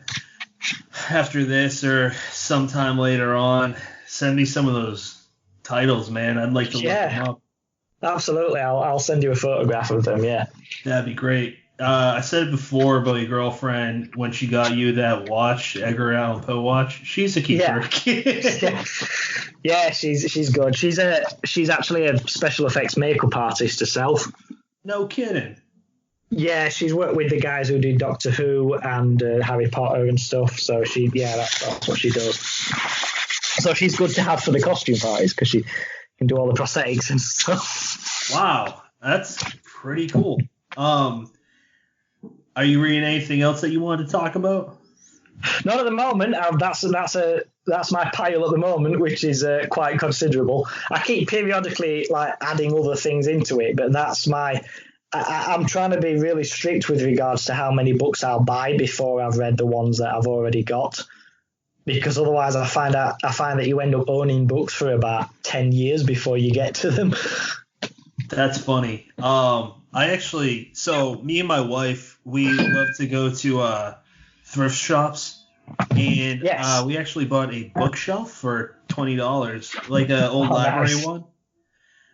after this or sometime later on, send me some of those titles, man. I'd like to look them up. Absolutely. I'll send you a photograph of them, yeah. That'd be great. I said it before about your girlfriend when she got you that watch, Edgar Allan Poe watch. She's a keeper. Yeah, she's good. She's actually a special effects makeup artist herself. No kidding. Yeah, she's worked with the guys who did Doctor Who and Harry Potter and stuff. So that's what she does. So she's good to have for the costume parties because she can do all the prosthetics and stuff. Wow, that's pretty cool. Are you reading anything else that you wanted to talk about? Not at the moment. That's my pile at the moment, which is quite considerable. I keep periodically like adding other things into it, but that's I'm trying to be really strict with regards to how many books I'll buy before I've read the ones that I've already got. Because otherwise I find that you end up owning books for about 10 years before you get to them. That's funny. Me and my wife, we love to go to thrift shops, and we actually bought a bookshelf for $20, like an old library one.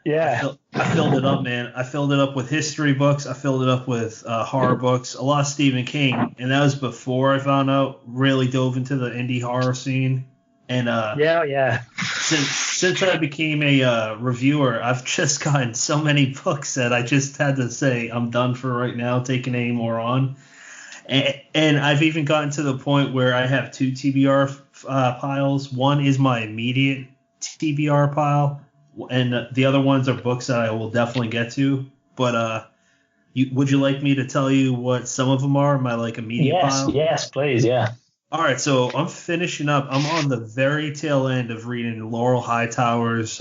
Yeah. I filled it up, man. I filled it up with history books. I filled it up with horror books, a lot of Stephen King, and that was before I found out, really dove into the indie horror scene. And yeah. Since I became a reviewer, I've just gotten so many books that I just had to say I'm done for right now, taking any more on. And I've even gotten to the point where I have two TBR piles. One is my immediate TBR pile, and the other ones are books that I will definitely get to. But would you like me to tell you what some of them are? My immediate pile. Yes, please, yeah. All right, so I'm finishing up. I'm on the very tail end of reading Laurel Hightower's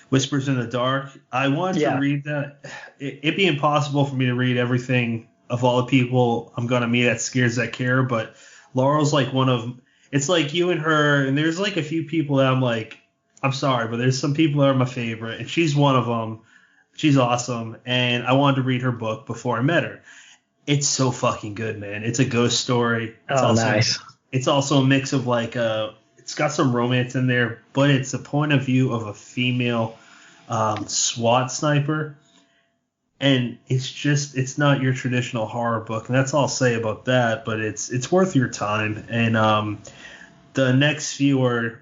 Whispers in the Dark. I wanted to read that. It'd be impossible for me to read everything of all the people I'm going to meet at Scares That Care, but Laurel's one of – it's like you and her, and there's a few people that I'm sorry, but there's some people that are my favorite, and she's one of them. She's awesome, and I wanted to read her book before I met her. It's so fucking good, man. It's a ghost story. Nice. It's also a mix of it's got some romance in there, but it's a point of view of a female SWAT sniper. And it's not your traditional horror book. And that's all I'll say about that, but it's worth your time. And the next few are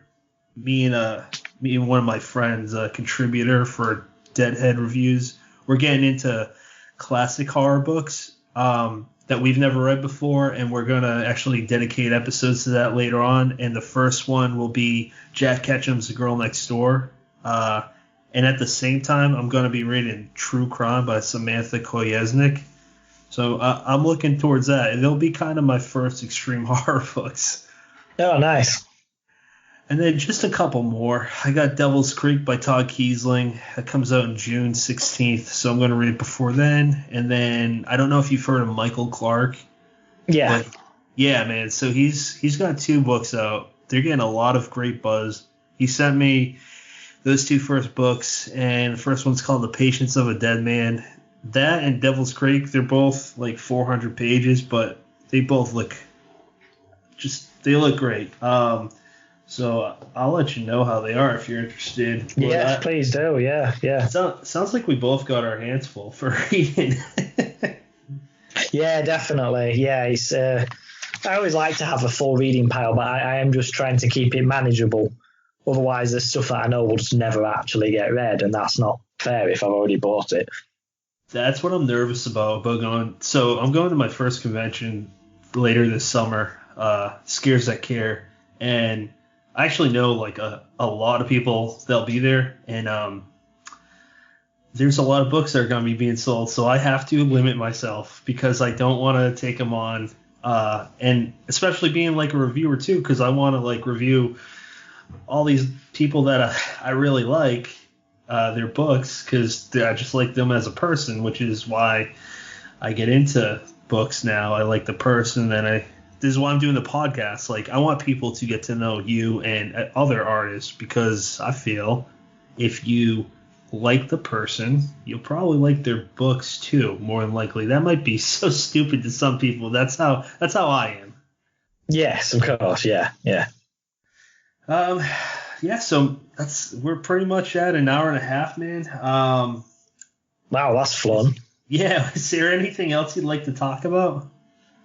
me and one of my friends, a contributor for Deadhead Reviews. We're getting into classic horror books that we've never read before, and we're going to actually dedicate episodes to that later on. And the first one will be Jack Ketchum's The Girl Next Door. And at the same time, I'm going to be reading True Crime by Samantha Koyesnik. So I'm looking towards that. And they'll be kind of my first extreme horror books. Oh, nice. And then just a couple more. I got Devil's Creek by Todd Kiesling. That comes out in June 16th, so I'm going to read it before then. And then I don't know if you've heard of Michael Clark. Yeah. Yeah, man. So he's got 2 books out. They're getting a lot of great buzz. He sent me those 2 first books, and the first one's called The Patience of a Dead Man. That and Devil's Creek, they're both 400 pages, but they both look great. So I'll let you know how they are if you're interested. Yes, please do. Yeah. Sounds like we both got our hands full for reading. Yeah, definitely. Yeah, it's. I always like to have a full reading pile, but I am just trying to keep it manageable. Otherwise, there's stuff that I know will just never actually get read, and that's not fair if I've already bought it. That's what I'm nervous about going. So I'm going to my first convention later this summer, Scares That Care, and I actually know a lot of people that'll be there, and there's a lot of books that are going to be being sold, so I have to limit myself because I don't want to take them on, and especially being a reviewer too, because I want to review all these people that I really like their books, because I just like them as a person, which is why I get into books now. I like the person, and this is why I'm doing the podcast. I want people to get to know you and other artists, because I feel if you like the person, you'll probably like their books too, more than likely. That might be so stupid to some people. That's how I am. Yes, of course. Yeah. So we're pretty much at an hour and a half, man. Wow, that's fun. Yeah. Is there anything else you'd like to talk about?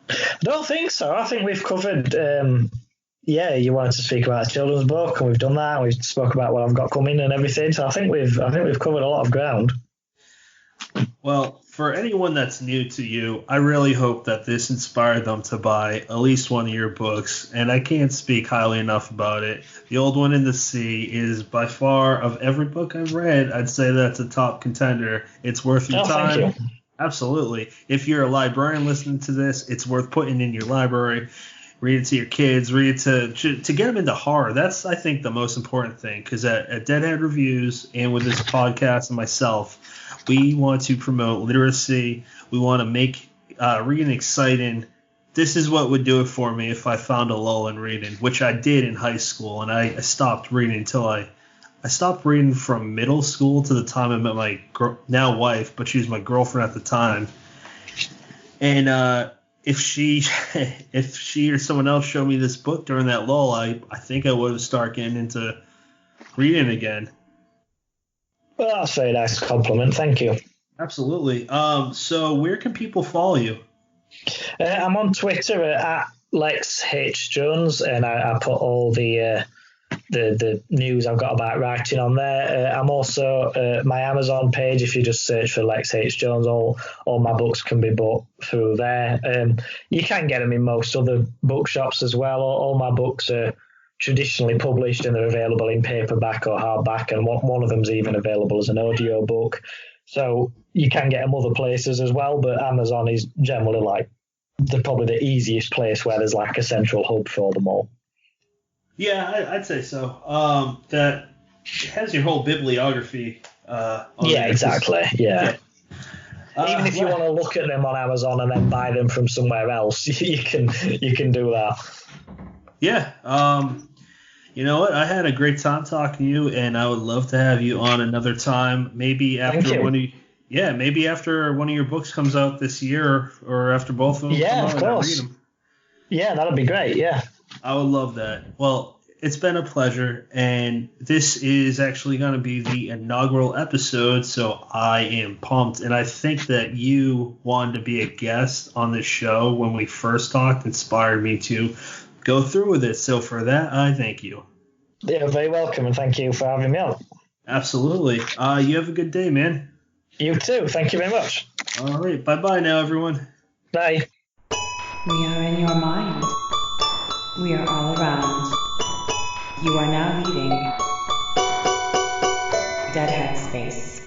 I don't think so. I think we've covered. You wanted to speak about a children's book, and we've done that. We've spoke about what I've got coming and everything. So I think we've covered a lot of ground. Well, for anyone that's new to you, I really hope that this inspired them to buy at least one of your books, and I can't speak highly enough about it. The Old One in the Sea is by far, of every book I've read, I'd say that's a top contender. It's worth your time. Thank you. Absolutely. If you're a librarian listening to this, it's worth putting in your library. Read it to your kids. Read it to get them into horror. That's, I think, the most important thing, because at Deadhead Reviews and with this podcast and myself, we want to promote literacy. We want to make reading exciting. This is what would do it for me if I found a lull in reading, which I did in high school, and I stopped reading until I stopped reading from middle school to the time I met my now wife, but she was my girlfriend at the time. And if she or someone else showed me this book during that lull, I think I would have started getting into reading again. Well, that's a very nice compliment. Thank you. Absolutely. So where can people follow you? I'm on Twitter at Lex H Jones, and I put all the news I've got about writing on there. I'm also my Amazon page. If you just search for Lex H Jones, all my books can be bought through there. You can get them in most other bookshops as well. All my books are traditionally published and they're available in paperback or hardback, and one of them's even available as an audio book. So you can get them other places as well, but Amazon is generally like probably the easiest place where there's like a central hub for them all. Yeah, I'd say so. That has your whole bibliography. Yeah, exactly. Yeah. Even if you want to look at them on Amazon and then buy them from somewhere else, you can do that. Yeah. You know what? I had a great time talking to you, and I would love to have you on another time. Maybe after maybe after one of your books comes out this year, or after both of them. Yeah, come of out course. And I read them. Yeah, that'd be great. Yeah. I would love that. Well, it's been a pleasure, and this is actually going to be the inaugural episode, so I am pumped. And I think that you wanted to be a guest on this show when we first talked, inspired me to go through with it. So for that, I thank you. Yeah, very welcome, and thank you for having me on. Absolutely. You have a good day, man. You too. Thank you very much. All right. Bye-bye now, everyone. Bye. We are in your mind. We are all around. You are now leaving Dead Headspace.